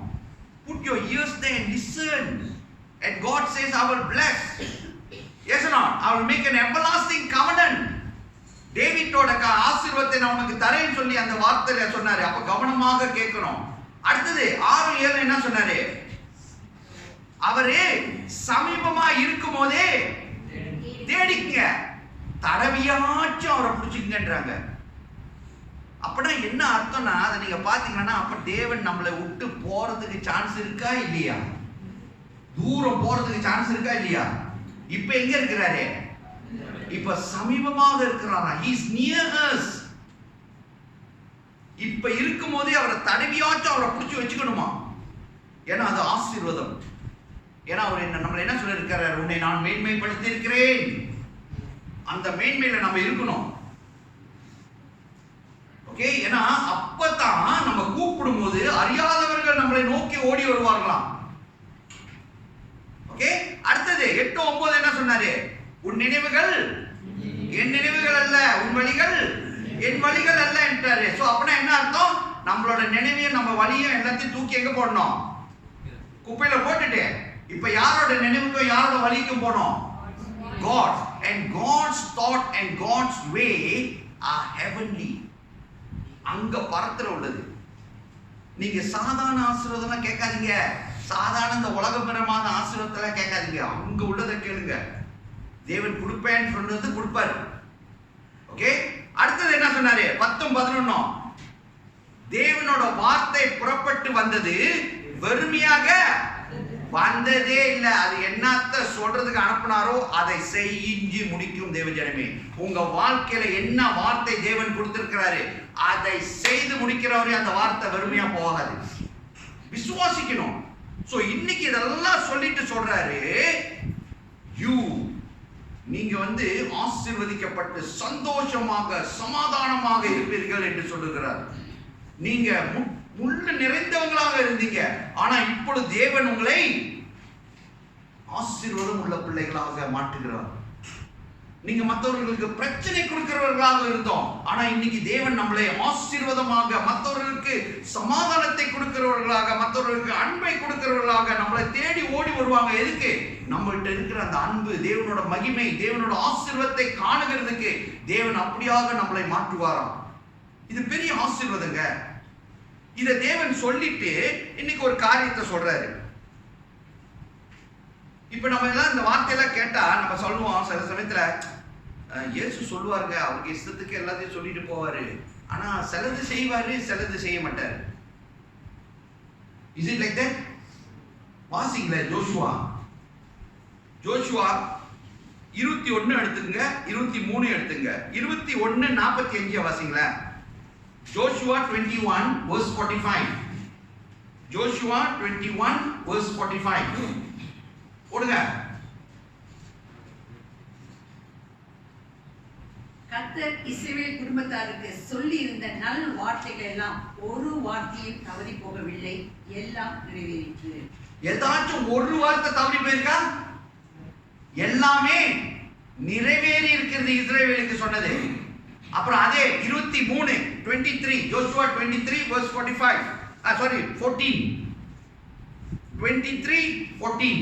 put your ears there and listen. And God says I will bless. Yes or not? I will make an everlasting covenant. டேவிட்டோட ஆசீர்வாதத்தை நான் உனக்கு தரேன்னு சொல்லி அந்த வார்த்தையில சொன்னாரு. அப்ப கவனமாக கேட்கணும். அடுத்தது 6:7 என்ன சொன்னாரு? அவரே சமீபமா இருக்கும் போதே தேடிக்கங்க, தடவியாச்சும் அவரை பிடிச்சிக்கங்கன்றாங்க. அப்படின்னா என்ன அர்த்தம்னா, அதை நீங்க பாத்தீங்கன்னா அப்ப தேவன் நம்மளை விட்டு போறதுக்கு சான்ஸ் இருக்கா இல்லையா? தூரம் போறதுக்கு சான்ஸ் இருக்கா இல்லையா? இப்ப எங்க இருக்கிறாரு? இப்ப சமீபமாக இருக்கிறாரா? he is near us. இப்ப இருக்கும் போதே அவரை தடவியாச்சும் அவரை பிடிச்சி வச்சுக்கணுமா? ஏன்னா அது ஆசீர்வாதம். ஏன்னா அவர் நம்மள என்ன சொல்ல இருக்கிறார்? உன்னை நான் மேன்மைப்படுத்தி இருக்கிறேன். அந்த மேன்மையில நம்ம இருக்கணும். ஓகே, ஏன்னா அப்பதான் நம்ம கூப்பிடும் போது அறியாதவர்கள் நம்மளை நோக்கி ஓடி வருவார்களாம். ஓகே, அடுத்தது 8:9 என்ன சொன்னாரு? உன் நினைவுகள் என் நினைவுகள் அல்ல, உன் வழிகள் என் வழிகள் அல்ல என்றாரு. சோ அப்படின்னா என்ன அர்த்தம்? நம்மளோட நினைவையும் நம்ம வழியும் எல்லாத்தையும் தூக்கி எங்க போடணும்? குப்பையில போட்டுட்டு இப்ப யாரோட நினைவுக்கும் யாரோட வழிக்கும் போனோம்? God. And God's thought and God's way are heavenly. அங்க பரத்துல உள்ளது. நீங்க சாதாரண ஆசீர்வாதம் கேட்காதீங்க, சாதாரண இந்த உலகபரமான ஆசீர்வாதத்தெல்லாம் கேட்காதீங்க. அங்க உள்ளதை கேளுங்க. தேவன் கொடுப்பேன்னு சொன்னது கொடுப்பாரு. ஓகே, அடுத்தது என்ன சொன்னாரு? 10-11 தேவனோட வார்த்தை புறப்பட்டு வந்தது, வெறுமையாக வந்ததே இல்ல. அது என்னத்த சொல்றதுக்கு அனுப்பினாரோ அதை செஞ்சு முடிக்கும். தேவஜனமே, உங்க வாழ்க்கையில என்ன வார்த்தை தேவன் கொடுத்திருக்கிறாரு அதை செய்து முடிக்கிறவரே அந்த வார்த்தை வெறுமையா போகாது. விசுவாசிக்கணும். சோ இன்னைக்கு இதெல்லாம் சொல்லிட்டு சொல்றாரு, நீங்க ஆசீர்வதிக்கப்பட்டு சந்தோஷமாக சமாதானமாக இருப்பீர்கள் என்று சொல்லுகிறார். நீங்க முள்ளு நிறைந்தவங்களாக இருந்தீங்க, ஆனா இப்பொழுது தேவன் உங்களை ஆசீர்வாதம் உள்ள பிள்ளைகளாக மாற்றுகிறார். நீங்க மற்றவர்களுக்கு பிரச்சனை கொடுக்கிறவர்களாக இருந்தோம், ஆனா இன்னைக்கு தேவன் நம்மளை ஆசீர்வாதமாக, மற்றவர்களுக்கு சமாதானத்தை கொடுக்கிறவர்களாக, மற்றவர்களுக்கு அன்பை கொடுக்கிறவர்களாக நம்மளை தேடி ஓடி வருவாங்க. எதுக்கு? நம்மள்கிட்ட இருக்கிற அந்த அன்பு, தேவனோட மகிமை, தேவனோட ஆசீர்வாதத்தை காணுகிறதுக்கு தேவன் அப்படியாக நம்மளை மாற்றுவாராம். இது பெரிய ஆசீர்வாதங்க. இதை தேவன் சொல்லிட்டு இன்னைக்கு ஒரு காரியத்தை சொல்றாரு. இப்ப நம்ம எல்லாம் இந்த வார்த்தையெல்லாம் கேட்டா நம்ம சொல்லுவோம், சில சமயத்துல இயேசு சொல்லுவாருங்க, அவருக்கு இஷ்டத்துக்கு எல்லாத்தையும் சொல்லிட்டு போவாரு, ஆனா சிலது செய்வாரு, சிலது செய்ய மாட்டாரு. Is it like that? வாசிங்களே, ஜோஷுவா 21 எடுத்துங்க, 23 எடுத்துங்க, 21:45 வாசிங்களேன். Joshua 21 verse 45. Joshua 21 verse 45. ஓடுங்க. கர்த்தர் இஸ்ரவேல் குடும்பத்தாருக்கு சொல்லி இருந்த நல் வார்த்தைகள் எல்லாம் ஒரு வார்த்தையும் தவறி போகவில்லை, எல்லாம் நிறைவேறிற்று. ஏதாச்சும் ஒரு வார்த்தை தவறி போயிருக்கா? எல்லாமே நிறைவேறி இருக்கிறது இஸ்ரவேலுக்கு சொன்னது. அப்புறம் அதே 23 Joshua 23 verse 45. Sorry, 14. 23:14.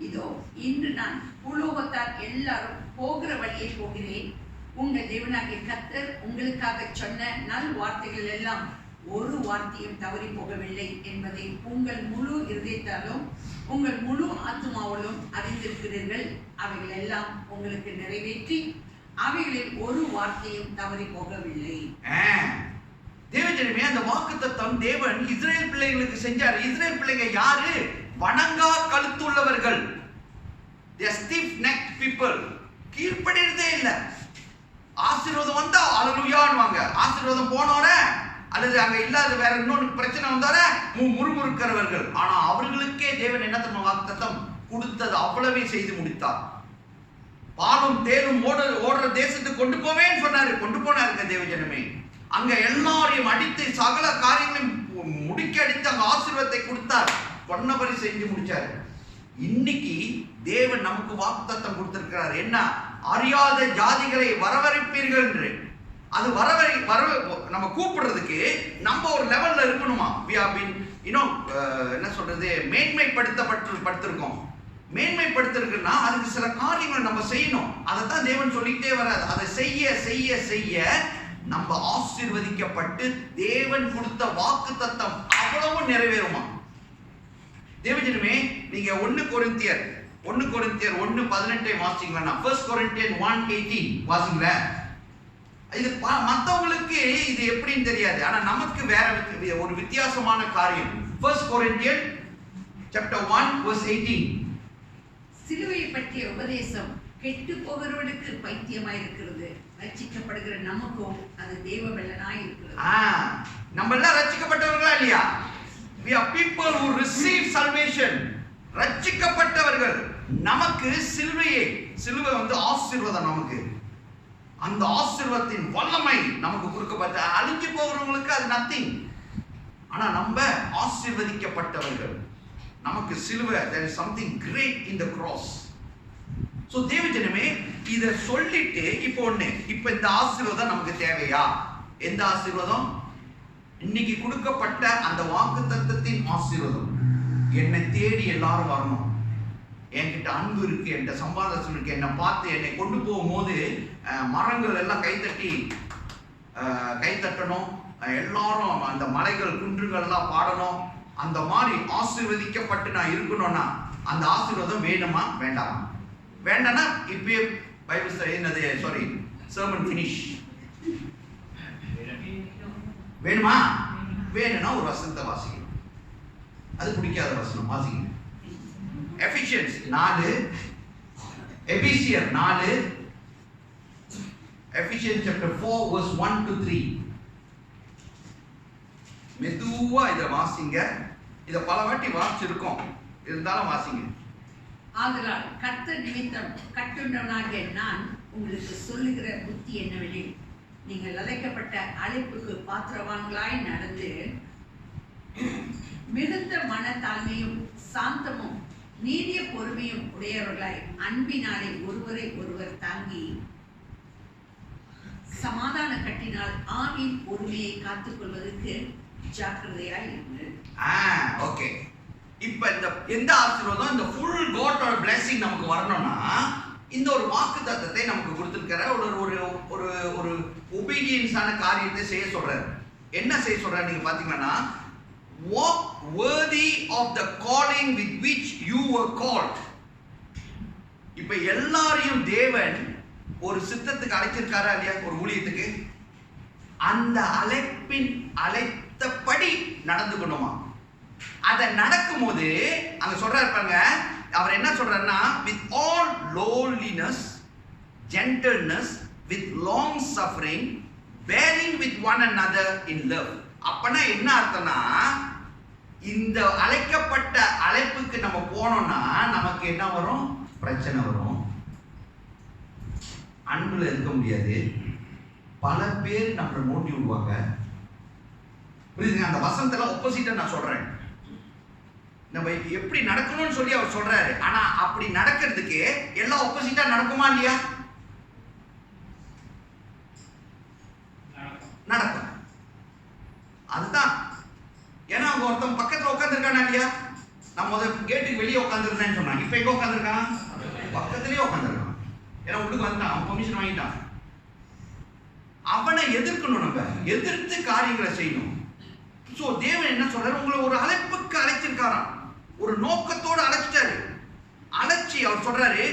இதோ இன்று நான் பூலோகத்தார் எல்லாரும் போகிற வழியை போகிறேன். உங்கள் தேவனாகிய கர்த்தர் உங்களுக்காக சொன்ன நல் வார்த்தைகள் எல்லாம் ஒரு வார்த்தையும் தவறி போகவில்லை என்பதை உங்கள் முழு இருதயத்தாலும் உங்கள் முழு ஆத்மாவிலும் அறிந்திருக்கிறீர்கள். அவைகள் எல்லாம் உங்களுக்கு நிறைவேற்றி அவைகளில் ஒரு வார்த்தையும் தவறி போகவில்லை. தேவஜனமே, அந்த வாக்குத்தத்தம் தேவன் இஸ்ரேல் பிள்ளைகளுக்கு செஞ்சார். இஸ்ரேல் பிள்ளைங்க யாரு? வணங்கா கழுத்துள்ளவர்கள். they are stiff necked people. கீழ்ப்படிறதே இல்ல. ஆசீர்வாதம் வந்தா அல்லேலூயான்னுவாங்க, ஆசீர்வாதம் போனோர அல்லது அங்க இல்லாத வேற இன்னொரு பிரச்சனை வந்தார முறுமுறுக்கிறவர்கள். ஆனா அவர்களுக்கே தேவன் என்ன தம்ம வாக்குத்தத்தம் கொடுத்தது அவ்வளவே செய்து முடித்தார். பாலும் தேலும் ஓடுற தேசத்துக்கு கொண்டு போவேன்னு சொன்னாரு, கொண்டு போனாருங்க தேவஜனமே. அங்க எல்லாரையும் அடித்து சகல காரியங்களையும் முடிக்க அடித்து அங்க ஆசீர்வாதத்தை கொடுத்தார், பொன்னபரி செஞ்சு முடிச்சாரு. இன்னைக்கு தேவன் நமக்கு வாக்குத்தத்தம் கொடுத்திருக்கிறார். என்ன? அறியாத ஜாதிகளை வரவழைப்பீர்கள் என்று. அது நம்ம கூப்பிடுறதுக்கு நம்ம ஒரு லெவல்ல இருக்கணுமா? we have been என்ன சொல்றது, மேன்மைப்படுத்தப்பட்டிருக்கோம். மேன்மைப்படுத்திருக்குன்னா அதுக்கு சில காரியங்களை நம்ம செய்யணும். அதை தான் தேவன் சொல்லிக்கிட்டே வராது. அதை செய்ய செய்ய செய்ய நம்ம ஆசீர்வதிக்கப்பட்டு தேவன் கொடுத்த வாக்குத்தத்தம் அவ்வளவு நிறைவேறுமா. தேவஜனமே, நீங்க 1 கொரிந்தியர் 1:18 வாசிங்களா? 1 Corinthians 1:18 வாசிங்களா? இது மற்றவங்களுக்கு இது எப்படின்னு தெரியாது, ஆனா நமக்கு வேற ஒரு வித்தியாசமான காரியம். 1 Corinthians chapter 1:18. சிலுவையை பற்றிய உபதேசம் கெட்டு போகிறவனுக்கு பைத்தியமாய் இருக்கிறது, ரட்சிக்கப்படுகிற நமக்கும் அது தேவ பலனாய் இருக்கிறது. நம்ம எல்லாம் ரட்சிக்கப்பட்டவர்களா இல்லையா? We are people who receive salvation. ரட்சிக்கப்பட்டவர்கள். நமக்கு சிலுவை வந்து ஆசீர்வாதம். நமக்கு அந்த ஆசீர்வாதத்தின் வல்லமை நமக்கு கொடுக்கப்பட்ட. அழிஞ்சு போகிறவங்களுக்கு அது நத்திங். ஆனா நம்ம ஆசீர்வதிக்கப்பட்டவர்கள். நமக்கு சிலுவை, there is something great in the cross. So தேவஜனமே, இத சொல்லிட்டு இப்போ இந்த ஆசீர்வாதம் நமக்கு தேவையா? எந்த ஆசீர்வாதம்? இன்னைக்கு கொடுக்கப்பட்ட அந்த வாக்குத்தத்தத்தின் ஆசீர்வாதம். என்னை தேடி எல்லாரும் வரணும். என்கிட்ட அன்பு இருக்கு, என்கிட்ட சம்பாதம் இருக்கு, என்னை பார்த்து என்னை கொண்டு போகும்போது மரங்கள் எல்லாம் கைத்தட்டணும், எல்லாரும் அந்த மலைகள் குன்றுகள்லாம் பாடணும். அந்த மாதிரி ஆசீர்வதிக்கப்பட்டு நான் இருக்கணும்னா அந்த ஆசீர்வாதம் வேணுமா வேண்டாமா? வேண்டாம்னா இப்பயே பைபிள் என்னது சர்மன் ஃபினிஷ். வேணுமா? வேணும்னா ஒரு வசனத்தை வாசிக்கணும். அது பிடிக்காத வசனம் வாசிக்கணும். எபிசியன்ஸ் 4, எபிசியர் 4, எபிசியன்ஸ் chapter 4 verse 1 to 3. மெதுவா இத வாசிங்க. இத பல வாட்டி வாசிச்சிருக்கோம், இருந்தாலும் வாசிங்க. ஆதலால் கர்த்தர் நிமித்தம் கட்டுண்டவனாகிய நான் உங்களுக்கு சொல்லுகிற புத்தி என்னவெனில், நீங்கள் அழைக்கப்பட்ட அழைப்புக்கு பாத்திரவான்களாய் நடந்து மிகுந்த மனத்தாழ்மையும் சாந்தமும் நீடிய பொறுமையும் உடையவர்களாய் அன்பினாலே ஒருவரை ஒருவர் தாங்கி சமாதான கட்டினால் ஆவின் பொறுமையை காத்துக் கொள்வதற்கு ஜாக்கிரதையாய் இருங்கள். ஓகே. இப்ப எந்த ஆசீர்வாதம், இந்த ஃபுல் காடோட பிளெஸிங் நமக்கு வரணும்னா இந்த ஒரு வாக்குத்தத்தத்தை நமக்கு கொடுத்திருக்கிற ஒரு ஒரு ஒபீடியன்ஸான காரியத்தை செய்ய சொல்றாரு. என்ன செய்ய சொல்றாரு நீங்க பாத்தீங்கன்னா, walk worthy of the calling with which you were called. இப்ப எல்லாரையும் தேவன் ஒரு சித்தத்துக்கு அழைச்சிருக்காரா இல்லையா? ஒரு ஊழியத்துக்கு. அந்த அழைத்தபடி நடந்துக்கணுமா? அதை நடக்கும்போது அங்க சொல்றாரு பாருங்க, அவர் என்ன சொல்றாருன்னா, with all lowliness, gentleness, with long suffering, bearing with one another in love. அப்பனா என்ன அர்த்தம்னா, இந்த அழைக்கப்பட்ட அழைப்புக்கு நம்ம போனோம்னா நமக்கு என்ன வரும்? பிரச்சனை வரும். அன்புல இருக்க முடியாது. பல பேர் நம்மளை நோண்டி விடுவாங்க. புரியுதுங்க? அந்த வசனத்துல ஆப்போசிட்டா நான் சொல்றேன். நம்ம எப்படி நடக்கணும்னு சொல்லி அவர் சொல்றாரு. ஆனா அப்படி நடக்கிறதுக்கு எல்லாம் ஆப்போசிட்டா நடக்குமா இல்லையா? நடக்கும். அதுதான். ஏன்னா அவங்க ஒருத்தன் பக்கத்துல உட்காந்துருக்கானா இல்லையா? நான் முதல் கேட்டுக்கு வெளியே உட்காந்துருந்தேன்னு சொன்னான். இப்ப எங்க உட்காந்துருக்கான்? பக்கத்திலேயே உட்காந்துருக்கான். ஏன்னா உள்ளுக்கு வந்துட்டான், அவன் பெர்மிஷன் வாங்கிட்டான். அவனை எதிர்க்கணும், நம்ம எதிர்த்து காரியங்களை செய்யணும். சோ தேவன் என்ன சொல்றாரு? உங்களை ஒரு அழைப்புக்கு அழைச்சிருக்காராம், ஒரு நோக்கத்தோடு அழைச்சிட்டாரு. அழைச்சி அவர் சொல்றாரு,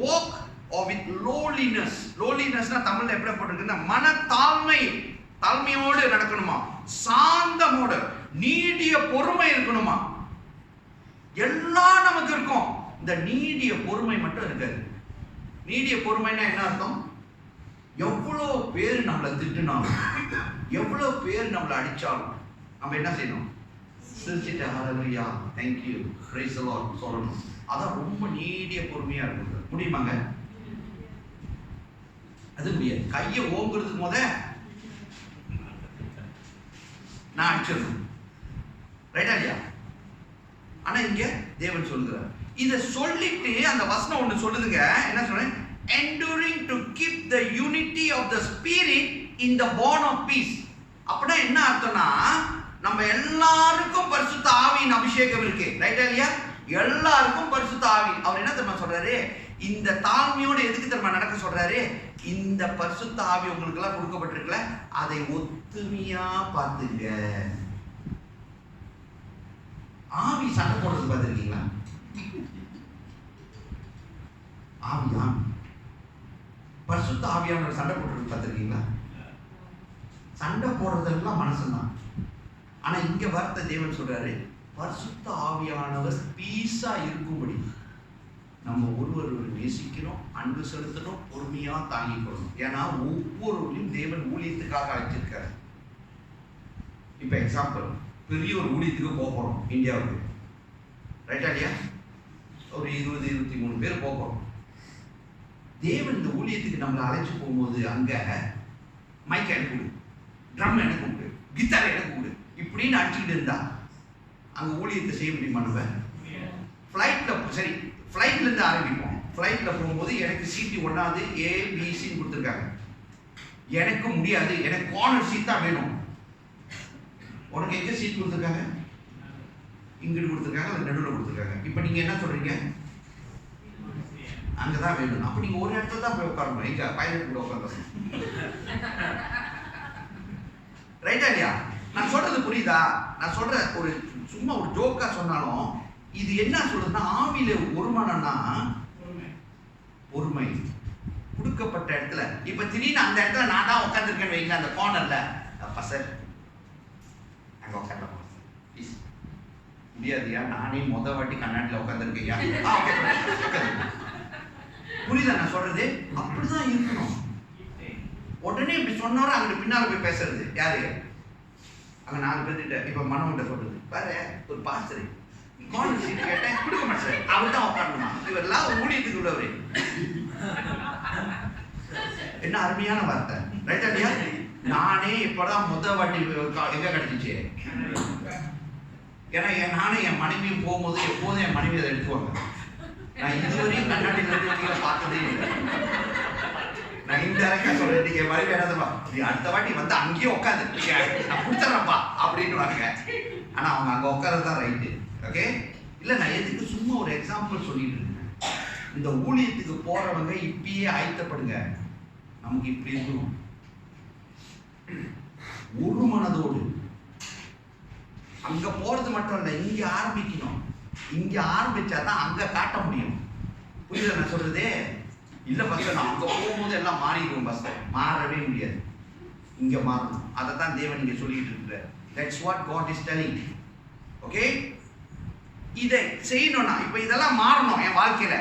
walk or with lowliness. lowlinessனா தமிழ்ல எப்படி போட்டிருக்குன்னா, தாழ்மையோடு நடக்கணுமா, சாந்தமோடு, நீடிய பொறுமை இருக்கணுமா. எல்லாம் நமக்கு இருக்கும், இந்த நீடிய பொறுமை மட்டும் இருக்காது. நீடிய பொறுமைன்னா என்ன அர்த்தம்? எவ்வளவு பேர் நம்மளை திட்டுனாலும், எவ்வளவு பேர் நம்மளை அடிச்சாலும் நம்ம என்ன செய்யணும்? சிரிச்சிட்டு ஹalleluya, thank you, praise the Lord சொல்லணும். அதான் ரொம்ப நீடிய பொறுமையா இருக்குது. முடியுமாங்க? அது முடியாது. கையை ஓங்குறதுக்கு முத நான் அடிச்சிடணும். ரைட்டா இல்லையா? ஆனா இங்க தேவன் சொல்லுகிறார். இத சொல்லிட்டு அந்த வசனம் ஒண்ணு சொல்லுதுங்க. என்ன சொல்றேன்? enduring to keep the unity of the spirit in the bond of peace. அப்படின்னா என்ன அர்த்தம்னா, நம்ம எல்லாருக்கும் பரிசுத்த ஆவியின் அபிஷேகம் இருக்கு. ரைட்டா இல்லையா? எல்லாருக்கும் பரிசுத்த ஆவி. அவர் என்ன தெரியுமா சொல்றாரு? இந்த தாழ்மையோட எதுக்கு தெரியுமா நடக்க சொல்றாரு? இந்த பரிசுத்த ஆவி உங்களுக்கு எல்லாம் கொடுக்கப்பட்டிருக்கல, அதை ஒத்துமையா பார்த்துங்க. ஆவி சண்டை போடுறது பார்த்துருக்கீங்களா? ஆவியா பரிசுத்த ஆவியானவர் சண்டை போடுறது பார்த்துருக்கீங்களா? சண்டை போடுறதெல்லாம் மனசுதான். ஆனா இங்க வார்த்தை தேவன் சொல்றாரு, பரிசுத்த ஆவியானவர் பீஸா இருக்கும்படி நம்ம ஒருவர் நேசிக்கணும், அன்பு செலுத்தணும், பொறுமையா தாங்கிக் கொள்ளணும். ஏன்னா ஒவ்வொருவரையும் தேவன் ஊழியத்துக்காக அழைச்சிருக்காரு. இப்ப எக்ஸாம்பிள், பெரிய ஒரு ஊழியத்துக்கு போறோம் இந்தியாவுக்கு, ரைட்டா இல்லையா? ஒரு 20-23 பேர் போறோம். தேவன் இந்த ஊழியத்துக்கு நம்மளை அழைச்சு போகும்போது அங்க மைக் எனக்கு கொடு, ட்ரம் எனக்கு கொடு, கிட்டார் எனக்கு கொடு இப்படின்னு அடிச்சுக்கிட்டு இருந்தா அங்க ஊழியத்தை செய்ய முடியுமா? நம்ம ஃப்ளைட்ல சரி, ஃப்ளைட்ல இருந்து ஆரம்பிப்போம். ஃப்ளைட்ல போகும்போது எனக்கு சீட்டு ஒன்னாவது ஏபிசின்னு கொடுத்துருக்காங்க. எனக்கு முடியாது, எனக்கு கார்னர் சீட் தான் வேணும். உனக்கு எங்க சீட் கொடுத்துருக்காங்க? இங்கிட்டு கொடுத்துருக்காங்க, அது நடுவில் கொடுத்துருக்காங்க. இப்போ நீங்க என்ன சொல்றீங்க? அங்கதான் வேணும். அப்ப நீங்க ஒரு இடத்துல தான் போய் உட்காரணும். எங்க பைலட் கூட உட்காந்து, ரைட்டா இல்லையா? நான் சொல்றது புரியுதா? நான் சொல்ற ஒரு சும்மா ஒரு ஜோக்கா சொன்னாலும் இது என்ன சொல்றதுன்னா, ஆவியில ஒருமனம்னா பொறுமை. கொடுக்கப்பட்ட இடத்துல இப்ப திடீர்னு அந்த இடத்துல நான் தான் உட்காந்துருக்கேன்னு வைங்களேன், அந்த கார்னர்ல, அப்பா சார் அங்க உட்காரலாம் முடியாதுயா, நானே வாட்டி கண்ணாடியில் உட்காந்துருக்கையா. புரியுதா நான் சொல்றது? அப்படிதான் இருக்கணும். உடனே இப்படி சொன்னோட அங்க பின்னால போய் பேசுறது யாரு? அங்க 4 பேர்கிட்ட இப்ப மனவங்கிட்ட சொல்றது, பாரு ஒரு பாஸ்டர் கார்னர் சீட் கேட்டேன் கொடுக்க மாட்டேன், அவர் தான் உட்காரணுமா? இவரெல்லாம் ஊழியத்துக்கு உள்ளவரு. என்ன அருமையான வார்த்தை, ரைட்டா இல்லையா? நானே இப்பதான் வாட்டி எங்க கிடைச்சிச்சு, ஏன்னா நானே என் மனைவியும் போகும்போது எப்போதும் என் மனைவி அதை எடுத்துவாங்க. நான் இதுவரையும் கண்ணாடியில் பார்த்ததே இல்லை. நான் இன்டெரக்டா சொல்றேன், நீங்க மறுபடியும் என்னதுப்பா நீ அடுத்த வாட்டி வந்து அங்கேயே உட்காந்து நான் பிடிச்சிடறப்பா அப்படின்னு வாங்க. ஆனா அவங்க அங்க உட்காரதான் ரைட்டு. ஓகே, இல்ல நான் எதுக்கு சும்மா ஒரு எக்ஸாம்பிள் சொல்லிட்டு இருக்கேன். இந்த ஊழியத்துக்கு போறவங்க இப்பயே ஆயத்தப்படுங்க. நமக்கு இப்படி இருக்கணும், ஒரு மனதோடு. அங்க போறது மட்டும் இல்ல, இங்க ஆரம்பிக்கணும். இங்க ஆரம்பிச்சாதான் அங்க காட்ட முடியும். புரியுதா நான் சொல்றது? இல்ல பஸ் நான் அங்க போகும்போது எல்லாம் மாறிடுவோம், பஸ் மாறவே முடியாது. இங்க மாறணும். அதை தான் தேவன் இங்க சொல்லிட்டு இருக்கிறார். That's what God is telling. Okay, இதை செய்யணும்னா இப்ப இதெல்லாம் மாறணும். என் வாழ்க்கையில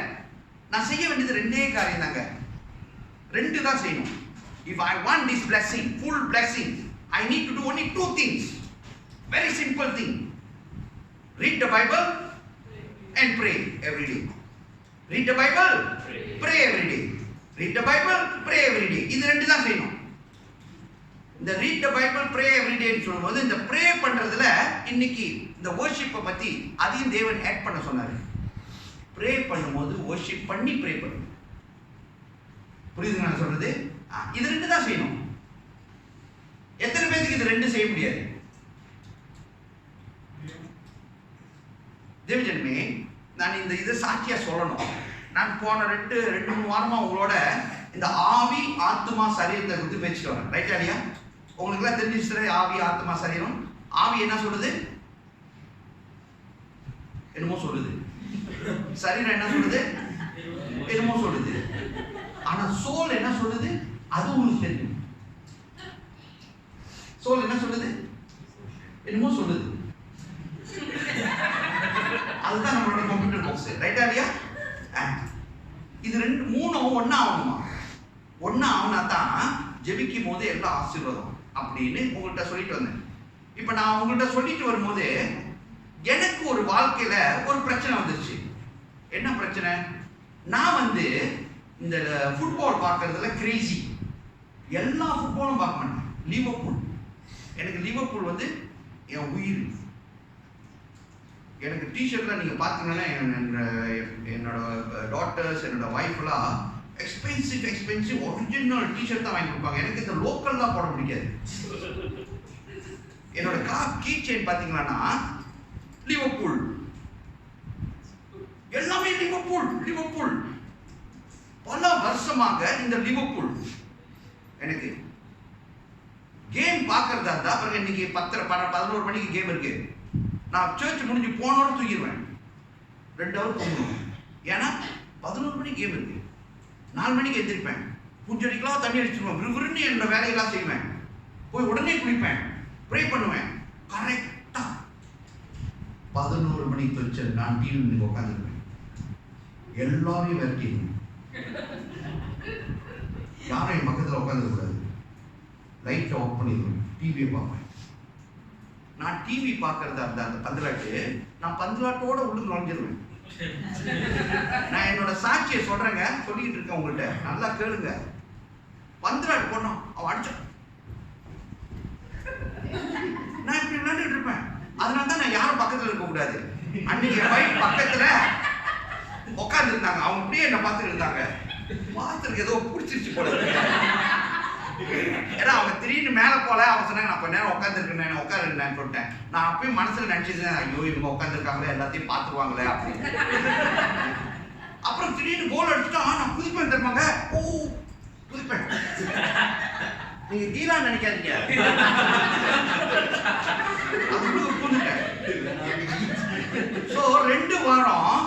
நான் செய்ய வேண்டியது 2 காரியம் தாங்க. 2 தான் செய்யணும். If I want this blessing, full blessing, I need to do only 2 things. Very simple thing. Read the Bible and pray every day. Read the Bible, pray every day. Read the Bible, pray every day. இது 2 தான் செய்யணும். இந்த read the Bible, pray every day சொல்லும்போது இந்த pray பண்றதுல இன்னைக்கு இந்த worship பத்தி அதையும் தேவன் ஆட் பண்ண சொன்னாரு. pray பண்ணும்போது worship பண்ணி pray பண்ணு. புரியுதுங்க நான் சொல்றது? இது 2 தான் செய்யணும். எத்தனை பேருக்கு இது 2 செய்ய முடியாது? தேவஜனமே, நான் இந்த இதை சாட்சியா சொல்லணும். நான் போன 2-3 வாரமா உங்களோட இந்த ஆவி ஆத்மா சரீரத்தை குறித்து பேசிட்டு வரேன், ரைட்டா இல்லையா? உங்களுக்கு எல்லாம் தெரிஞ்சிச்சு ஆவி ஆத்மா சரீரம். ஆவி என்ன சொல்லுது? என்னமோ சொல்லுது. சரீரம் என்ன சொல்லுது? என்னமோ சொல்லுது. ஆனா சோல் என்ன சொல்லுது? அது உங்களுக்கு தெரியும். சோல் என்ன சொல்லுது? என்னமோ சொல்லுது. அதுதான் நம்மளோட கம்ப்யூட்டர் பாக்ஸ், ரைட்டா இல்லையா? இது 2-3 ஒண்ணா ஆகணுமா? ஒண்ணா ஆகுனா தான் ஜெபிக்கும் போது எல்லாம் ஆசீர்வாதம் அப்படின்னு உங்கள்கிட்ட சொல்லிட்டு வந்தேன். இப்ப நான் உங்கள்கிட்ட சொல்லிட்டு வரும்போது எனக்கு ஒரு வாழ்க்கையில ஒரு பிரச்சனை வந்துருச்சு. என்ன பிரச்சனை? நான் வந்து இந்த ஃபுட்பால் பார்க்கறதுல கிரேசி. எல்லா ஃபுட்பாலும் பார்க்க மாட்டேன். லிவர்பூல், எனக்கு லிவர்பூல் வந்து என் உயிர். எனக்கு டிஷர்ட்லாம் நீங்கள் பார்த்தீங்கன்னா என்னோட டாட்டர்ஸ் என்னோட ஒய்ஃப்லாம் எக்ஸ்பென்சிவ் ஒரிஜினல் டிஷர்ட் தான் வாங்கி கொடுப்பாங்க. எனக்கு இந்த லோக்கல்லாம் போட முடியாது. என்னோட கீ செயின் பார்த்தீங்கன்னா லிவர்பூல். எல்லாமே லிவர்பூல் லிவர்பூல். பல வருஷமாக இந்த லிவர்பூல் எனக்கு கேம் பார்க்கறதா இருந்தா பாருங்க, இன்னைக்கு 11 மணிக்கு கேம் இருக்கு. நான் சர்ச் முடிஞ்சு போனோட தூக்கிடுவேன், 2 ஹவர் தூங்கணும். ஏன்னா 11 மணிக்கு கேம் இருக்கு. 4 மணிக்கு எந்திரிப்பேன், பூஞ்சடிக்கலாம் தண்ணி அடிச்சிருவேன், விறுவிறுன்னு என்னோட வேலையெல்லாம் செய்வேன், போய் உடனே குளிப்பேன், ப்ரே பண்ணுவேன். கரெக்டா 11 மணிக்கு வச்சு நான் டிவி முன்னாடி உட்காந்துருப்பேன். எல்லாரையும் விரட்டிடுவேன், யாரும் என் பக்கத்தில் உட்காந்துருக்கூடாது, லைட்டை ஆஃப் பண்ணிடுவேன், டிவியை பார்ப்பேன். நான் டிவி பார்க்கறதா இருந்தா அந்த பந்தலாட்டு, நான் பந்தலாட்டோட உள்ளுக்கு நுழைஞ்சிருவேன். நான் என்னோட சாட்சியை சொல்றேங்க, சொல்லிட்டு இருக்கேன் உங்கள்கிட்ட, நல்லா கேளுங்க. பந்தலாட்டு போனோம், அவன் அடிச்சான், நான் இப்படி விளையாண்டுட்டு இருப்பேன். அதனால தான் நான் யாரும் பக்கத்தில் இருக்க கூடாது. அன்னைக்கு என் வைஃப் பக்கத்துல உட்கார்ந்து இருந்தாங்க, அவங்க அப்படியே என்ன பார்த்துட்டு இருந்தாங்க. பார்த்துருக்கு ஏதோ பிடிச்சிருச்சு போல இருக்கு. ஏன்னா அவங்க திடீர்னு மேல போல, அவங்க சொன்னாங்க நான் கொஞ்ச நேரம் உட்காந்துருக்கேன், உட்காருன்னு சொல்லிட்டேன். நான் அப்பயும் மனசுல நினைச்சிருந்தேன், ஐயோ இவங்க உட்காந்துருக்காங்களே, எல்லாத்தையும் பார்த்துருவாங்களே அப்படின்னு. அப்புறம் திடீர்னு கோல் அடிச்சுட்டா நான் குதிப்பேன் தெரியுமாங்க. ஓ குதிப்பேன், நீங்க கீழா நினைக்காதீங்க, அதுக்குள்ள புரிஞ்சுட்டேன். ஸோ 2 வாரம்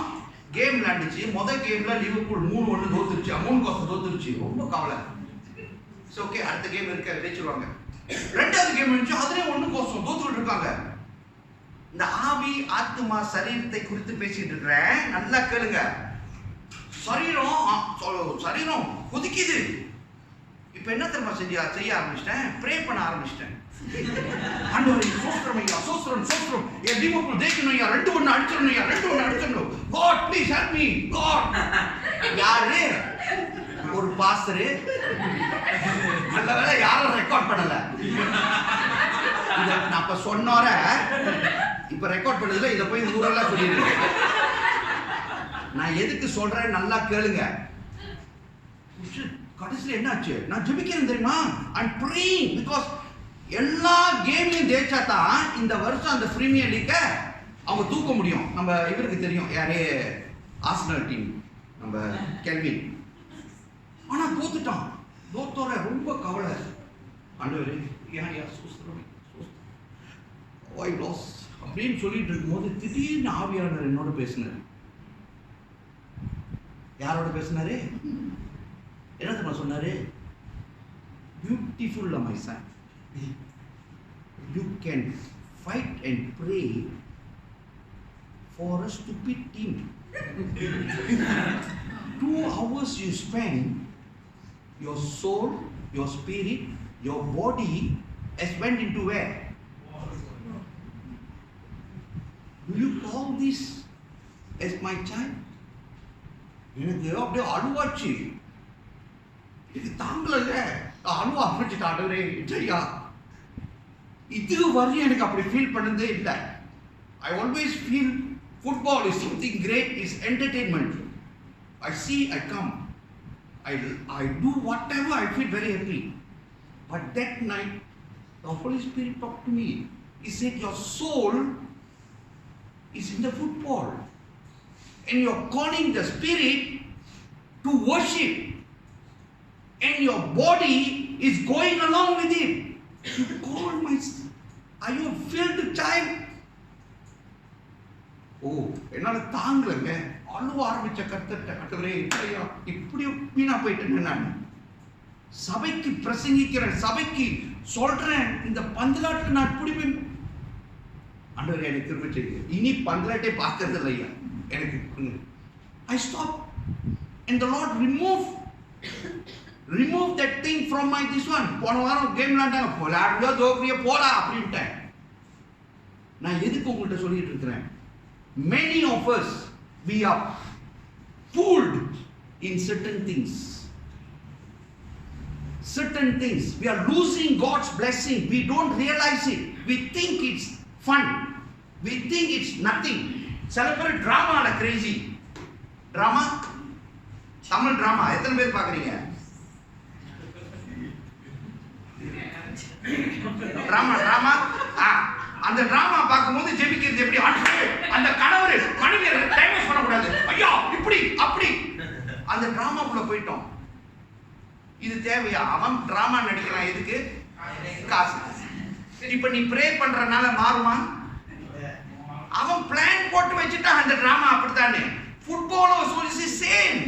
கேம் விளையாண்டுச்சு. முதல் கேம்ல லிவர்பூல் 3-1 தோத்துருச்சு, 3 தோத்துருச்சு. ரொம்ப கவலை. ஓகே, அடுத்த கேம் இருக்க ஜெயிச்சிருவாங்க. 2வது கேம் இருந்துச்சு, அதுலயே 1 தோத்துக்கிட்டு இருக்காங்க. இந்த ஆவி ஆத்மா சரீரத்தை குறித்து பேசிட்டு இருக்கிறேன், நல்லா கேளுங்க. சரீரம் கொதிக்குது. இப்ப என்ன தெரியுமா செய்ய ஆரம்பிச்சிட்டேன், ப்ரே பண்ண ஆரம்பிச்சிட்டேன். ஆண்டவரே சோஸ்திரம் ஐயா, சோஸ்திரம் சோஸ்திரம், என் லிவர்பூல் ஜெயிக்கணும் ஐயா, 2-1 அடிச்சிடணும் ஐயா, 2-1 அடிச்சிடணும். God please help me God. யாரு? ஒரு பாஸ்டர். நல்ல வேளை யாரும் ரெக்கார்ட் பண்ணல. நான் அப்ப சொன்னோர இப்ப ரெக்கார்ட் பண்ணதுல இத போய் ஊரெல்லாம் சொல்லிருக்கேன். நான் எதுக்கு சொல்றேன் நல்லா கேளுங்க. கடைசியில் என்னாச்சு, நான் ஜெபிக்கிறேன் தெரியுமா, I'm praying because எல்லா கேமையும் ஜெயிச்சா தான் இந்த வருஷம் அந்த பிரீமியர் லீக்க அவங்க தூக்க முடியும். நம்ம இவருக்கு தெரியும் யாரே, ஆர்சனல் டீம், நம்ம கெல்வின். ஆனா தோத்துட்டான். தோத்தோட ரொம்ப கவலை. ஆண்டவரே யா சூஸ்திரம் I lost அப்படின்னு சொல்லிட்டு இருக்கும்போது திடீர்னு ஆவியானவர் என்னோட பேசினார். யாரோட பேசினாரு? என்ன தெரியுமா சொன்னாரு? Beautiful my son, you can fight and pray for a stupid team. 2 hours you spend, your soul, your spirit, your body has went into where? Do you call this as my child? எனக்கு அப்படியே அழுவாச்சு, இது தாங்கலங்க, அழுவ ஆரம்பிச்சுட்டு ஆண்டவரே இல்லையா. இது வரையும் எனக்கு அப்படி ஃபீல் பண்ணதே இல்லை. I always feel football is something great, is entertainment. I see, I come, I do whatever, I feel very happy. But that night, the Holy Spirit talked to me. He said, your soul is in the football, and you're calling the spirit to worship, and your body is going along with it. You call my, are you a filled child? ஓ என்னால தாங்கலங்க, அழுவ ஆரம்பிச்ச கர்த்தரே இல்லையா, இப்படி வீணா போயிட்டேன். நான் சபைக்கு பிரசங்கிக்கிறேன், சபைக்கு சொல்றேன், இந்த பந்தலாட்டு நான் இப்படி ஆண்டவரே எனக்கு திரும்ப செய்யுங்க, இனி பந்தலாட்டே பார்க்கறது இல்லையா எனக்கு. I stop and the Lord remove that thing from my this one. போன வாரம் கேம் விளையாண்டாங்க, விளையாடுறியோ தோக்குறியோ போடா அப்படின்ட்டேன். நான் எதுக்கு உங்கள்கிட்ட சொல்லிட்டு இருக்கிறேன்? Many of us, we are fooled in certain things. Certain things. We are losing God's blessing. We don't realize it. We think it's fun. We think it's nothing. சில பேர் டிராமால கிரேசி. டிராமா, தமிழ் டிராமா எத்தனை பேர் பார்க்குறீங்க? Drama அந்த drama பார்க்கும்போது ஜெபிக்கிறது எப்படி? அந்த கணவர் மனைவியை டைவர்ஸ் பண்ணக்கூடாது. அந்த டிராமாக்குள்ள போயிட்டோம். இது தேவையா? அவன் டிராமா நடிக்கிறான், எதுக்கு? காசு. இப்ப நீ ப்ரே பண்றனால மாறுமா? அவன் பிளான் போட்டு வச்சுட்டான் அந்த டிராமா. அப்படித்தானே ஃபுட்பாலும் சொல்லி சேம்.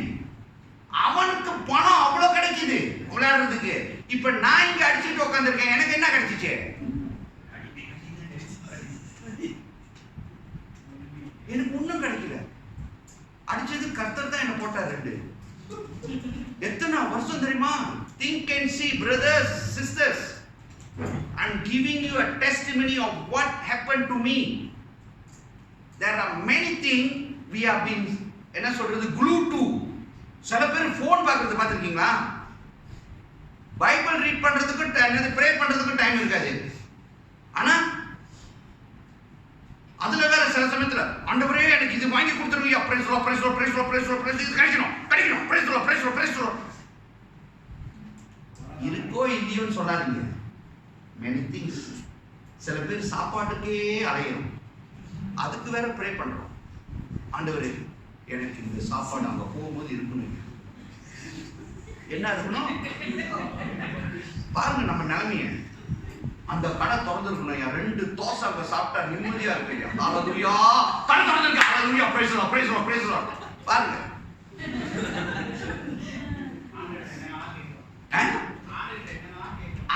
அவனுக்கு பணம் அவ்வளவு கிடைக்குது விளையாடுறதுக்கு. இப்ப நான் இங்க அடிச்சுட்டு உட்காந்துருக்கேன், எனக்கு என்ன கிடைச்சிச்சு? எனக்கு ஒண்ணும் கிடைக்கல. அடிச்சது கர்த்தர் தான் என்ன போட்டார். 2 எத்தனை வருஷம் தெரியுமா? Think and see, brothers, sisters. I'm giving you a testimony of what happened to me. There are many things we have been என்ன சொல்றது glued to. சில பேர் போன் பார்க்கறது பார்த்திருக்கீங்களா? பைபிள் ரீட் பண்றதுக்கு ப்ரே பண்றதுக்கு டைம் இருக்காது. ஆனா அதுல வேற சில சமயத்துல ஆண்டவரே எனக்கு இது வாங்கி கொடுத்துருங்க, price low price low price low price low price இது கிடைக்கணும் price low price low price low. இருக்கோ இல்லையோன்னு சொல்லாதீங்க. many things. சில பேர் சாப்பாட்டுக்கே அலையணும், அதுக்கு வேற ப்ரே பண்றோம். ஆண்டவரே எனக்கு இந்த சாப்பாடு அங்க போகும்போது இருக்கணும். என்ன இருக்கணும் பாருங்க நம்ம நிலைமைய. அந்த கடை திறந்துருக்கணும். 2 தோசை அங்க சாப்பிட்டா நிம்மதியா இருக்கு. ஹalleluya, கடை திறந்துருக்கு. ஹalleluya, praise the Lord, praise the Lord. பாருங்க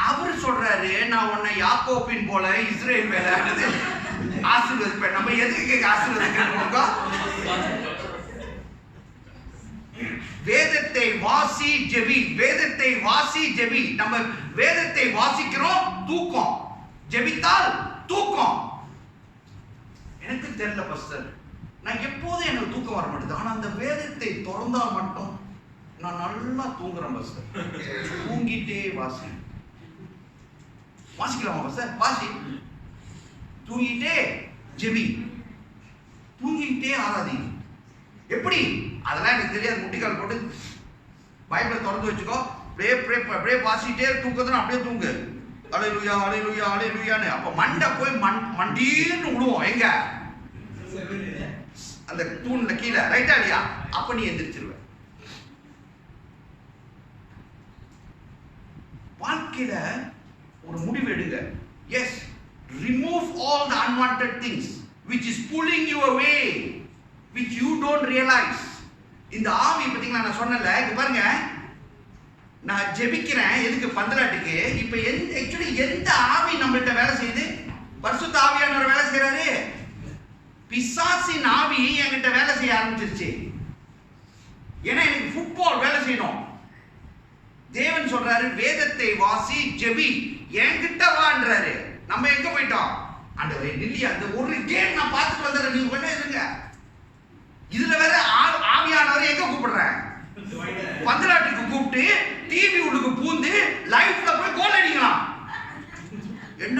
அவர் சொல்றாரு, நான் உன்னை யாக்கோபின் போல இஸ்ரேல் மேல ஆசீர்வதிப்பேன். நம்ம எதுக்கு ஆசீர்வதிக்கிறோம்? வேதத்தை வாசி ஜெபி, வேதத்தை வாசி ஜெபி. நம்ம வேதத்தை வாசிக்கிறோம், தூக்கம். ஜெபித்தால் தூக்கம். எனக்கு தெரியல பாஸ்டர், நான் எப்போதும் எனக்கு தூக்கம் வர மாட்டேது. ஆனா அந்த வேதத்தை திறந்தா மட்டும் நான் நல்லா தூங்குறேன் பாஸ்டர். தூங்கிட்டே வாசி. வாசிக்கலாமா பாஸ்டர்? வாசி. தூங்கிட்டே ஜெபி, தூங்கிட்டே ஆராதி. எப்படி? அதெல்லாம் எனக்கு தெரியாது. முட்டிக்கால் போட்டு பைபிளை திறந்து வச்சுக்கோ, அப்படியே வாசிட்டே தூக்கத்துல அப்படியே தூங்கு. ஹalleluya ஹalleluya ஹalleluyaன்னு. அப்ப மண்டை போய் மண்டீன்னு விடுவோம். எங்க? அந்த தூண்ல கீழே. ரைட்டா இல்லையா? அப்ப நீ எந்திரிச்சிருவ. வாழ்க்கையில ஒரு முடிவு எடுங்க. Yes, remove all the unwanted things which is pulling you away, which you don't realize. இந்த ஆவி பத்திங்களா நான் சொன்னல, இங்க பாருங்க, நான் ஜெபிக்கிறேன் எதுக்கு? பந்தலாட்டுக்கு. இப்ப ஆக்சுவலி எந்த ஆவி நம்மள்ட்ட வேலை செய்யுது? பரிசுத்த ஆவியானவர் வேலை செய்யறாரு. பிசாசின் ஆவி என்கிட்ட வேலை செய்ய ஆரம்பிச்சிருச்சு. ஏன்னா எனக்கு ஃபுட்பால் வேலை செய்யணும். தேவன் சொல்றாரு வேதத்தை வாசி ஜெபி, என்கிட்ட வான்றாரு. நம்ம எங்க போயிட்டோம்? ஆண்டவரே இல்லையா, அந்த ஒரு கேம் நான் பார்த்துட்டு வந்துடுறேன், நீங்க பண்ண இருங்க. இதுல வேற ஆவியானவர் எங்க கூப்பிடுறேன்? பந்தலாட்டுக்கு கூப்பிட்டு டிவி உள்ளுக்கு பூந்து லைஃப்ல போய் கோல் அடிக்கலாம். என்ன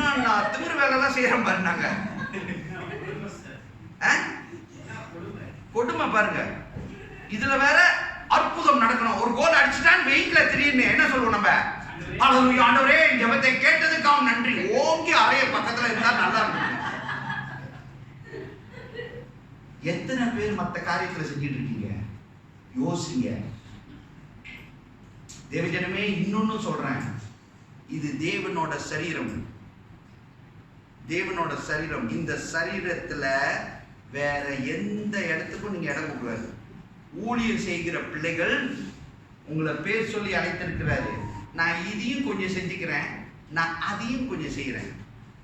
திமிரு வேலை எல்லாம் செய்யறோம் பாரு. நாங்க கொடுமை பாருங்க. இதுல வேற அற்புதம் நடக்கணும். ஒரு கோல் அடிச்சுட்டான் வெயிட்ல திடீர்னு என்ன சொல்லுவோம் நம்ம? ஹalleluya, ஆண்டவரே ஜெபத்தை கேட்டதுக்காக நன்றி. ஓங்கி அறைய பக்கத்துல இருந்தா நல்லா இருக்கும். எத்தனை பேர் மற்ற காரியத்துல செஞ்சிட்டு இருக்கீங்க? யோசிங்க. தேவஜனமே, இன்னொன்னு சொல்றேன், இது தேவனோட சரீரம். தேவனோட சரீரம். இந்த சரீரத்துல வேற எந்த இடத்துக்கும் நீங்க இடம் கொடுக்காது. ஊழியர் செய்கிற பிள்ளைகள் உங்களை பேர் சொல்லி அழைத்திருக்கிறாரு. நான் இதையும் கொஞ்சம் செஞ்சுக்கிறேன், நான் அதையும் கொஞ்சம் செய்யறேன்.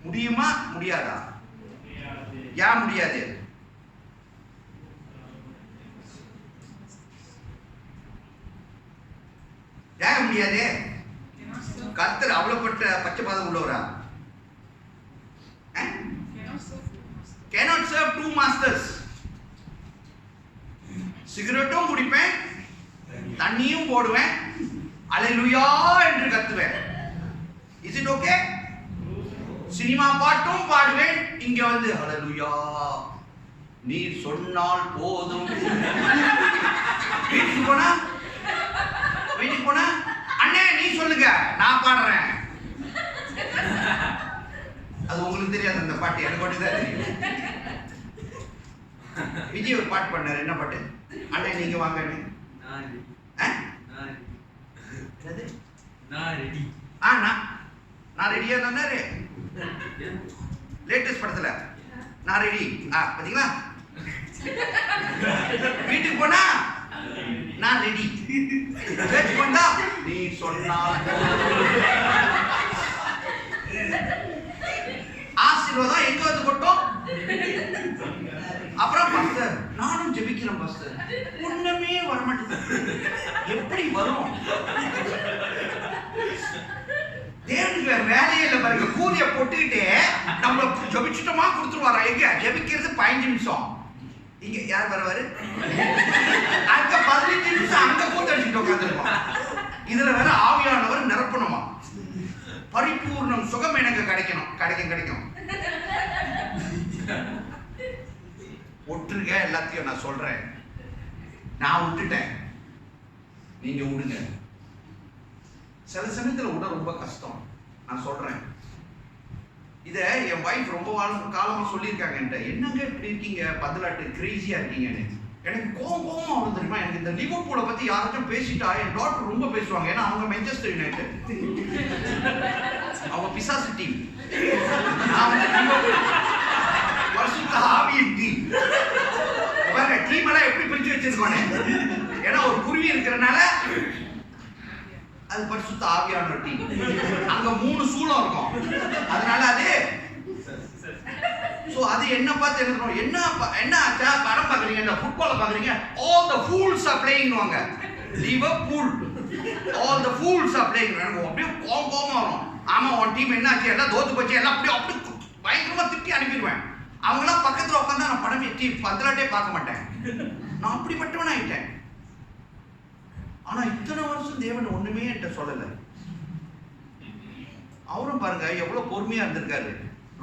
முடியுமா? முடியாதா? ஏன் முடியாது? ஏன் முடியாது? கர்த்தர் அவ்வளவுப்பட்ட பச்சைபாதம் உள்ளவரா? cannot serve two masters. சிகரெட்டும் குடிப்பேன், தண்ணியும் போடுவேன், அல்லேலூயா என்று கத்துவேன். Is it okay? சினிமா பாட்டும் பாடுவேன், இங்க வந்து அல்லேலூயா நீ சொன்னால் போதும். வீட்டுக்கு போனா அண்ணே நீ சொல்லுங்க நான் பாடுறேன். அது உங்களுக்கு தெரியாது அந்த பாட்டு, எனக்கு மட்டும் தான் தெரியும். விஜய் ஒரு பாட்டு பண்ணாரு. என்ன பாட்டு? அண்ணே நீங்க வாங்க. என்னது? நான் ரெடி. நான் ரெடியா தானே லேட்டஸ்ட் படத்துல நான் ரெடி. பாத்தீங்களா? வீட்டுக்கு போனா நான் ரெடி. சர்ச் பண்ணா நீ சொன்னா ஆசீர்வாதம் எங்க வந்து கொட்டும்? அப்புறம் பாஸ்டர் நானும் ஜெபிக்கிறேன் பாஸ்டர், ஒண்ணுமே வரமாட்டேங்குது. எப்படி வரும்? தேவனுக்கு வேற வேலையே இல்லை பாருங்க. கூலிய போட்டுக்கிட்டே நம்ம ஜெபிச்சுட்டோமா கொடுத்துருவாரா? எங்க ஜெபிக்கிறது 15 நிமிஷம், இங்க யார் வருவாரு? அங்க 15 நிமிஷம் அங்க கூத்தடிச்சுட்டு உட்காந்துருக்கோம். இதுல வேற ஆவியானவர் நிரப்பணுமா? பரிபூர்ணம் சுகம் எனக்கு கிடைக்கும். ஒற்றுங்க எல்லாத்தையும். நான் சொல்றேன், நான் விட்டுட்டேன், நீங்க விடுங்க. சில சமயத்துல விட ரொம்ப கஷ்டம். நான் சொல்றேன், இத என் வைஃப் ரொம்ப காலமா சொல்லியிருக்காங்க என்கிட்ட. என்னங்க இப்படி இருக்கீங்க, பதிலாட்டு கிரேசியா இருக்கீங்கன்னு. எனக்கு கோபமா வரும் தெரியுமா? எனக்கு இந்த லிவர்பூலை பத்தி யாராச்சும் பேசிட்டா என் டாக்டர் ரொம்ப பேசுவாங்க. ஏன்னா அவங்க மான்செஸ்டர் யுனைடெட், அவங்க பிசாசு டீம், பரிசுத்த ஆவியின் டீம். பாருங்க டீம் எல்லாம் எப்படி பிரிச்சு வச்சிருக்கோனே. ஏன்னா ஒரு குருவி இருக்கிறனால அது பரிசுத்த ஆவியான டீம். அங்க 3 சூளம் இருக்கும், அதனால அது சோ அது என்ன பார்த்து எழுதுறோம். என்ன ஆச்சா? படம் பாக்குறீங்க, இந்த ஃபுட்பால் பாக்குறீங்க, all the fools are playing வாங்க. Liverpool all the fools are playing. எனக்கு அப்படியே கோபமா வரும். ஆமா உன் டீம் என்ன ஆச்சு, எல்லாம் தோத்து போச்சு, எல்லாம் அப்படியே பயங்கரமா திட்டி அனுப்பிடுவேன். அவங்களாம் பக்கத்துல உட்காந்தா நான் படம் வெட்டி பதிலாட்டே பார்க்க மாட்டேன். நான் அப்படிப்பட்டவன் ஆயிட்டேன். ஆனா இத்தனை வருஷம் தேவன் ஒண்ணுமே என்கிட்ட சொல்லல. அவரும் பாருங்க எவ்வளவு பொறுமையா இருந்திருக்காரு.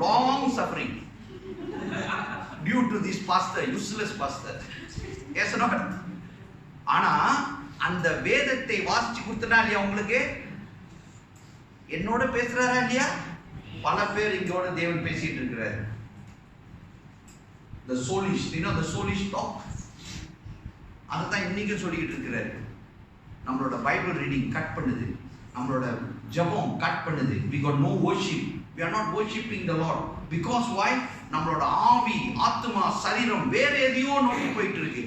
long suffering due to this pastor, useless pastor. yes or not? ஆனா அந்த வேதத்தை வாசிச்சு கொடுத்தனா இல்லையா உங்களுக்கு? என்னோட பேசுறாரா இல்லையா? பல பேர் இங்கோட தேவன் பேசிட்டு இருக்கிறாரு. the soulish, you know the soulish talk, அதான் இன்னைக்கு சொல்லிட்டு இருக்கிறாரு. நம்மளோட பைபிள் ரீடிங் கட் பண்ணுது, நம்மளோட ஜெபம் கட் பண்ணுது. we got no worship, we are not worshiping the Lord. because why? நம்மளோட ஆவி, ஆத்மா, சரீரம் வேற எதையோ நோக்கி போயிட்டு இருக்கு.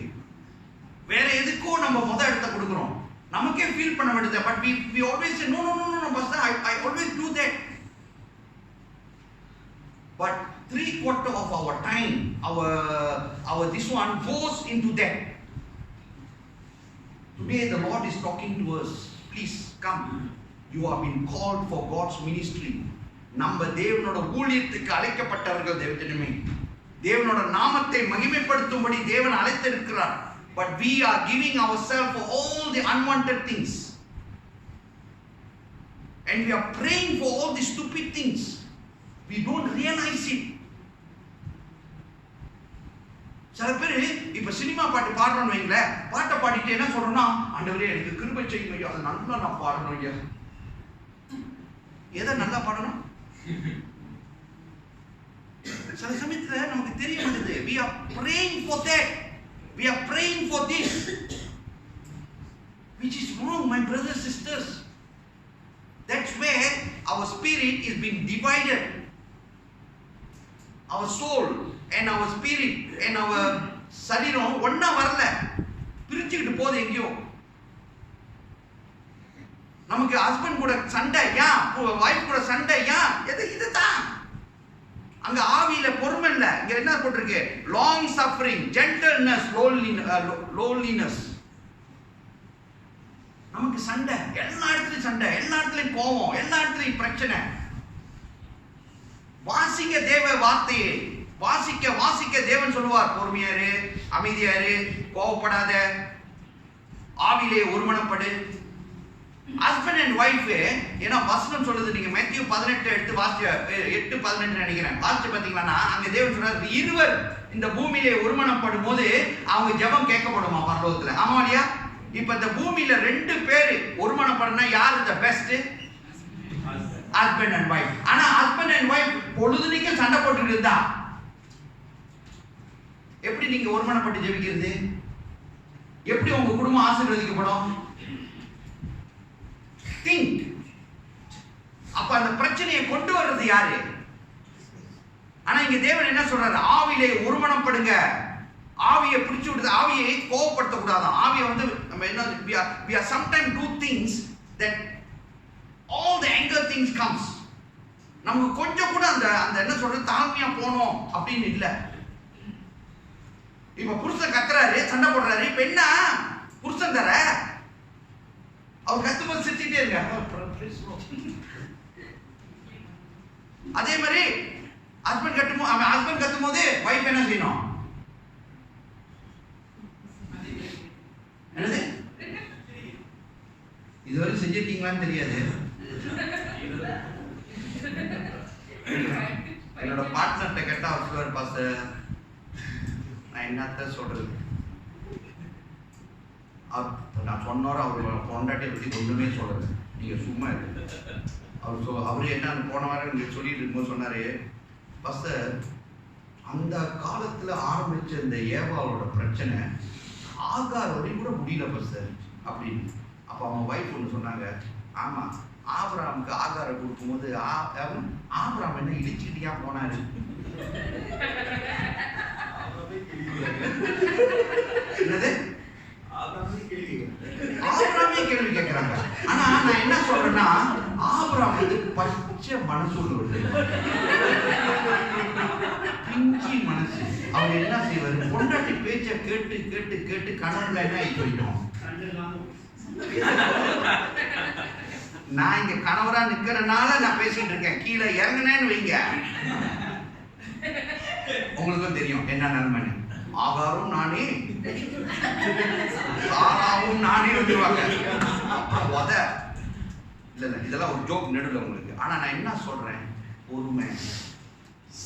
வேற எதுக்கோ நம்ம இடத்தை கொடுக்கிறோம். நமக்கே ஃபீல் பண்ண வேண்டியது. but we always say no pastor, I always do that. but 3/4 of our time, our this one goes into that. Today the Lord is talking to us. Please come. You have been called for God's ministry. நம்ம தேவனோட ஊழியத்துக்கு அழைக்கப்பட்டவர்கள். தேவனே, தேவனோட நாமத்தை மகிமைப்படுத்தும்படி தேவன் அழைத்திருக்கிறார். but we are giving ourselves for all the unwanted things, and we are praying for all the stupid things. we don't realize it. சில பேர் இப்ப சினிமா பாட்டு பாடுறோம்னு வைங்களேன், பாட்டை பாடிட்டு என்ன சொல்றோம்னா, ஆண்டவரே எனக்கு கிருபை செய்யுங்க ஐயா, அது நல்லா நான் பாடணும் ஐயா. எதை நல்லா பாடணும்? சில சமயத்துல நமக்கு தெரிய மாட்டேங்குது. we are praying for that, we are praying for this, which is wrong, my brothers and sisters. That's where our spirit is being divided. Our soul and our spirit and our சரீரம் ஒண்ணா வரல, பிரிச்சுக்கிட்டு போகுது எங்கேயோ. நமக்கு husband கூட சண்டை ஏன், wife கூட சண்டை ஏன்? இதுதான். அங்க ஆவியில பொறுமை இல்ல. இங்க என்ன போட்டிருக்கு? Long suffering, gentleness, loneliness. நமக்கு சண்டை, எல்லா இடத்துலயும் சண்டை, எல்லா இடத்துலயும் கோபம், எல்லா இடத்துலயும் பிரச்சனை. வாசிங்க தேவ வார்த்தையை, வாசிக்க தேவன் சொல்லுவார், பொறுமையாரு, அமைதியாரு, கோபப்படாத, ஆவிலே ஒருமனப்படு. ஹஸ்பண்ட் அண்ட் வைஃப், ஏன்னா வசனம் சொல்லுது, நீங்க மேத்யூ 18 எடுத்து வாசிச்சு 8:18 நினைக்கிறேன், வாசிச்சு பாத்தீங்கன்னா அங்க தேவன் சொல்றாரு, இருவர் இந்த பூமியிலே ஒருமனப்படும் போது அவங்க ஜெபம் கேட்கப்படுமா பரலோகத்துல. ஆமா இல்லையா? இப்ப இந்த பூமியில 2 பேர் ஒருமனப்படனா யாரு the best? Husband and wife. ஆனா ஹஸ்பண்ட் அண்ட் வைஃப் பொழுதுனிக்கும் சண்டை போட்டுட்டு இருந்தா எப்படி நீங்க ஒருமனப்பட்டு ஜெபிக்கிறது? எப்படி உங்க குடும்பம் ஆசீர்வதிக்கப்படும்? திங்க். அப்ப அந்த பிரச்சனையை கொண்டு வர்றது யாரு? ஆனா இங்க தேவன் என்ன சொல்றாரு? ஆவியிலே ஒருமனப்படுங்க. ஆவியை பிடிச்சு விடுது. ஆவியை கோவப்படுத்த கூடாது. ஆவியை வந்து நம்ம என்ன, we are sometimes do things that all the anger things comes. நமக்கு கொஞ்சம் கூட அந்த என்ன சொல்றது, தாழ்மையா போனோம் அப்படின்னு இல்ல. இப்ப புருஷன் கத்துறாரு, சண்டை போடுறாரு. இப்ப என்ன, புருஷன் தர அவர் கத்தும்போது சிரிச்சுட்டே இருக்க. அதே மாதிரி ஹஸ்பண்ட் கத்தும் போது வைஃப் என்ன செய்யணும்? என்னது, இதுவரை செஞ்சிருக்கீங்களான்னு தெரியாது. என்னோட பார்ட்னர்கிட்ட கேட்டா அவர் சொல்லுவார், பாஸ்டர் நான் என்னத்த சொல்றது, நான் சொன்னோர அவர் பொண்டாட்டியை பற்றி ஒன்றுமே சொல்லலை, நீங்க சும்மா இருக்கு. அவரு என்ன போன வாரம் இங்க சொல்லிட்டு இருக்கும்போது சொன்னாரு, பாஸ்டர் அந்த காலத்துல ஆரம்பிச்ச இந்த ஏவாவோட பிரச்சனை ஆகார் வரையும் கூட முடியல பாஸ்டர் அப்படின்னு. அப்ப அவங்க வைஃப் ஒன்று சொன்னாங்க, ஆமா ஆபிரகாமுக்கு ஆகாரை கொடுக்கும்போது ஆபிரகாம் என்ன இடிச்சுக்கிட்டியா போனாரு. என்னது, ஆபிரகாமே கேள்வி கேட்கிறாங்க. ஆனா நான் என்ன சொல்றேன்னா, ஆபிரகாம் வந்து பச்சை மனசு உள்ளது, பிஞ்சி மனசு. அவங்க என்ன செய்வாரு, பொண்டாட்டி பேச்ச கேட்டு கேட்டு கேட்டு கணவன்ல என்ன ஆகி போயிட்டோம். நான் இங்க கணவரா நிக்கிறனால நான் பேசிட்டு இருக்கேன். கீழே இறங்குனேன்னு வைங்க, உங்களுக்கும் தெரியும் என்ன நன்மைன்னு. ஆகாரும் நானே, சாராவும் நானே வந்துருவாங்க. இல்ல இதெல்லாம் ஒரு ஜோக் நடுவில் உங்களுக்கு. ஆனா நான் என்ன சொல்றேன், பொறுமை,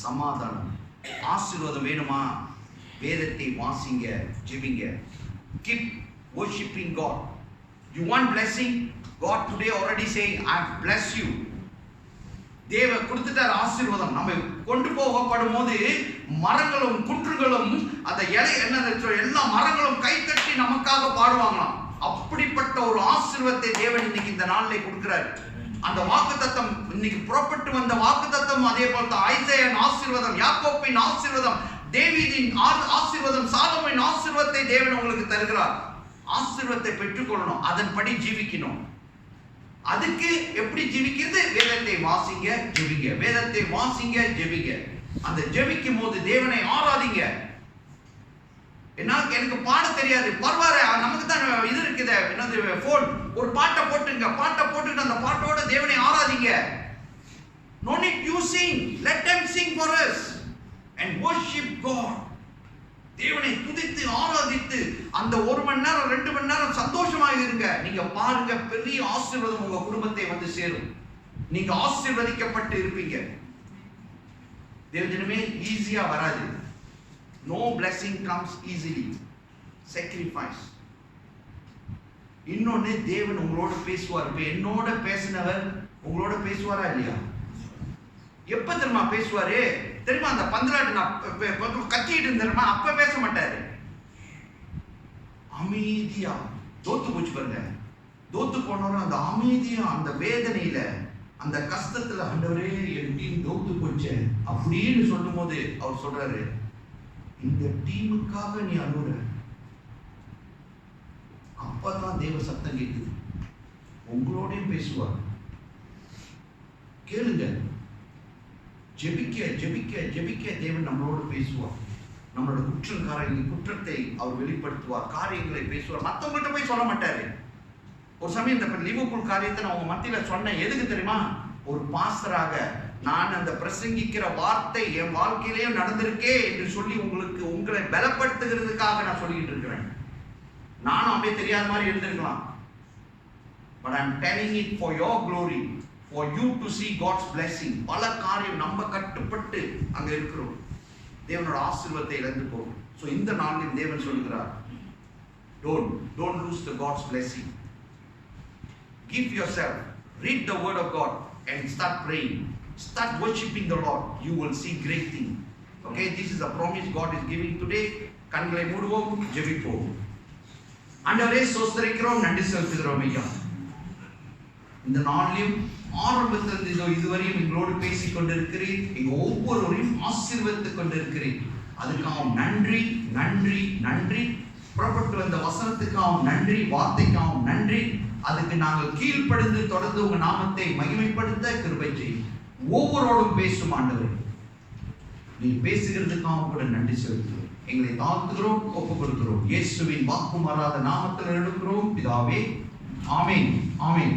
சமாதானம், ஆசீர்வாதம் வேணுமா, வேதத்தை வாசிங்க, ஜெபிங்க. Keep worshiping God. You want blessing? God today already saying, I bless you. தேவ கொடுத்துட்டார் ஆசீர்வாதம். நம்ம கொண்டு போகப்படும் போது மரங்களும் குன்றுகளும் அந்த இலை என்ன எல்லா மரங்களும் கைத்தட்டி நமக்காக பாடுவாங்களாம். அப்படிப்பட்ட ஒரு ஆசீர்வாதத்தை தேவன் இன்னைக்கு இந்த நாளிலே கொடுக்கிறார். அந்த வாக்குத்தத்தம் இன்னைக்கு புறப்பட்டு வந்த வாக்குத்தத்தம், அதே போல ஐசையாவின் ஆசீர்வாதம், யாக்கோபின் ஆசீர்வாதம், தேவீதின் ஆசீர்வாதம், சாலோமோனின் ஆசீர்வாதத்தை தேவன் உங்களுக்கு தருகிறார். ஆசீர்வாதத்தை பெற்றுக்கொள்ளணும், அதன்படி ஜீவிக்கணும். அதுக்கு எப்படி ஜீவிக்கிறது? வேதத்தை வாசிங்க, ஜெபிங்க. வேதத்தை வாசிங்க, ஜெபிங்க. அந்த ஜெபிக்கும் போது தேவனை ஆராதிங்க. எனக்கு பாட தெரியாது, பரவாயில்ல, நமக்கு தான் இது இருக்குது, என்னது போன், ஒரு பாட்டை போட்டுங்க. பாட்டை போட்டுட்டு அந்த பாட்டோட தேவனை ஆராதிங்க. No need you sing, let them sing for us and worship God. தேவனை துதித்து ஆராதித்து அந்த 1 மணி நேரம் 2 மணி நேரம் சந்தோஷமாக இருங்க. நீங்க பாருங்க, பெரிய ஆசீர்வாதம் உங்க குடும்பத்தை வந்து சேரும். நீங்க ஆசீர்வதிக்கப்பட்டு இருப்பீங்க. தேவஜனமே, ஈஸியா வராது. No blessing comes easily. Sacrifice. இன்னொன்னு, தேவன் உங்களோட பேசுவார். இப்ப என்னோட பேசினவர் உங்களோட பேசுவாரா இல்லையா? எப்ப தெரியுமா பேசுவாரு தெரியுமா? அந்த பந்தலாட்டு நான் கத்திட்டு இருந்தேன், அப்ப பேச மாட்டாரு. அமைதியா தோத்து போச்சு பாருங்க. தோத்து போனோம் அந்த அமைதியா, அந்த வேதனையில, அந்த கஷ்டத்துல, ஆண்டவரே என் டீம் தோத்து போச்சு அப்படின்னு சொல்லும் போது அவர் சொல்றாரு, இந்த டீமுக்காக நீ அழுற. அப்பதான் தேவ சத்தம் கேட்குது. உங்களோடையும் பேசுவார். கேளுங்க. ஜெபிக்க ஜெபிக்க ஜெபிக்க தேவன் நம்மளோடு பேசுவார். நம்மளோட குற்றத்தை அவர் வெளிப்படுத்துவார். காரியங்களை பேசுவார். மற்றவங்கள்ட்ட போய் சொல்ல மாட்டாரு. ஒரு சமயம் இந்த லிவர்பூல் காரியத்தை நான் உங்க மத்தியில சொன்னேன். எதுக்கு தெரியுமா? ஒரு பாஸ்டராக நான் அந்த பிரசங்கிக்கிற வார்த்தை என் வாழ்க்கையிலேயும் நடந்திருக்கே என்று சொல்லி உங்களை பலப்படுத்துகிறதுக்காக நான் சொல்லிட்டு இருக்கிறேன். நானும் அப்படியே தெரியாத மாதிரி இருந்திருக்கலாம். But I am telling it for your glory, for you to see God's blessing. பல காரியம் நம்ம கட்டுப்பட்டு அங்க இருக்கிறோம். தேவனோட ஆசீர்வாதத்தை இழந்து போகும். So இந்த நாளில் தேவன் சொல்கிறார், don't lose the God's blessing. Give yourself, read the word of God and start praying. Start worshiping the Lord. You will see great things. Okay, this is a promise God is giving today. கண்களை மூடுவோம், ஜெபிப்போம். ஆண்டவரே, ஸ்தோத்திரிக்கிறோம், நன்றி செலுத்துகிறோம் ஐயா. இந்த நாளிலும் ஆரம்பத்திலிருந்து இதோ இதுவரையும் எங்களோடு பேசிக் கொண்டிருக்கிறேன். எங்க ஒவ்வொருவரையும் ஆசீர்வதித்துக் கொண்டிருக்கிறேன். அதுக்காகவும் நன்றி நன்றி நன்றி. புறப்பட்டு வந்த வசனத்துக்காகவும் நன்றி, வார்த்தைக்காகவும் நன்றி. அதுக்கு நாங்கள் கீழ்ப்படிந்து தொடர்ந்து உங்க நாமத்தை மகிமைப்படுத்த கிருபை செய்யும். ஒவ்வொருவரோடும் பேசும் ஆண்டவரே, நீ பேசுகிறதுக்காகவும் கூட நன்றி செலுத்துகிறோம். எங்களை தாழ்த்துகிறோம், ஒப்புக் கொடுக்கிறோம். இயேசுவின் வாக்கு மாறாத நாமத்தில் எடுக்கிறோம் பிதாவே. ஆமென் ஆமென்.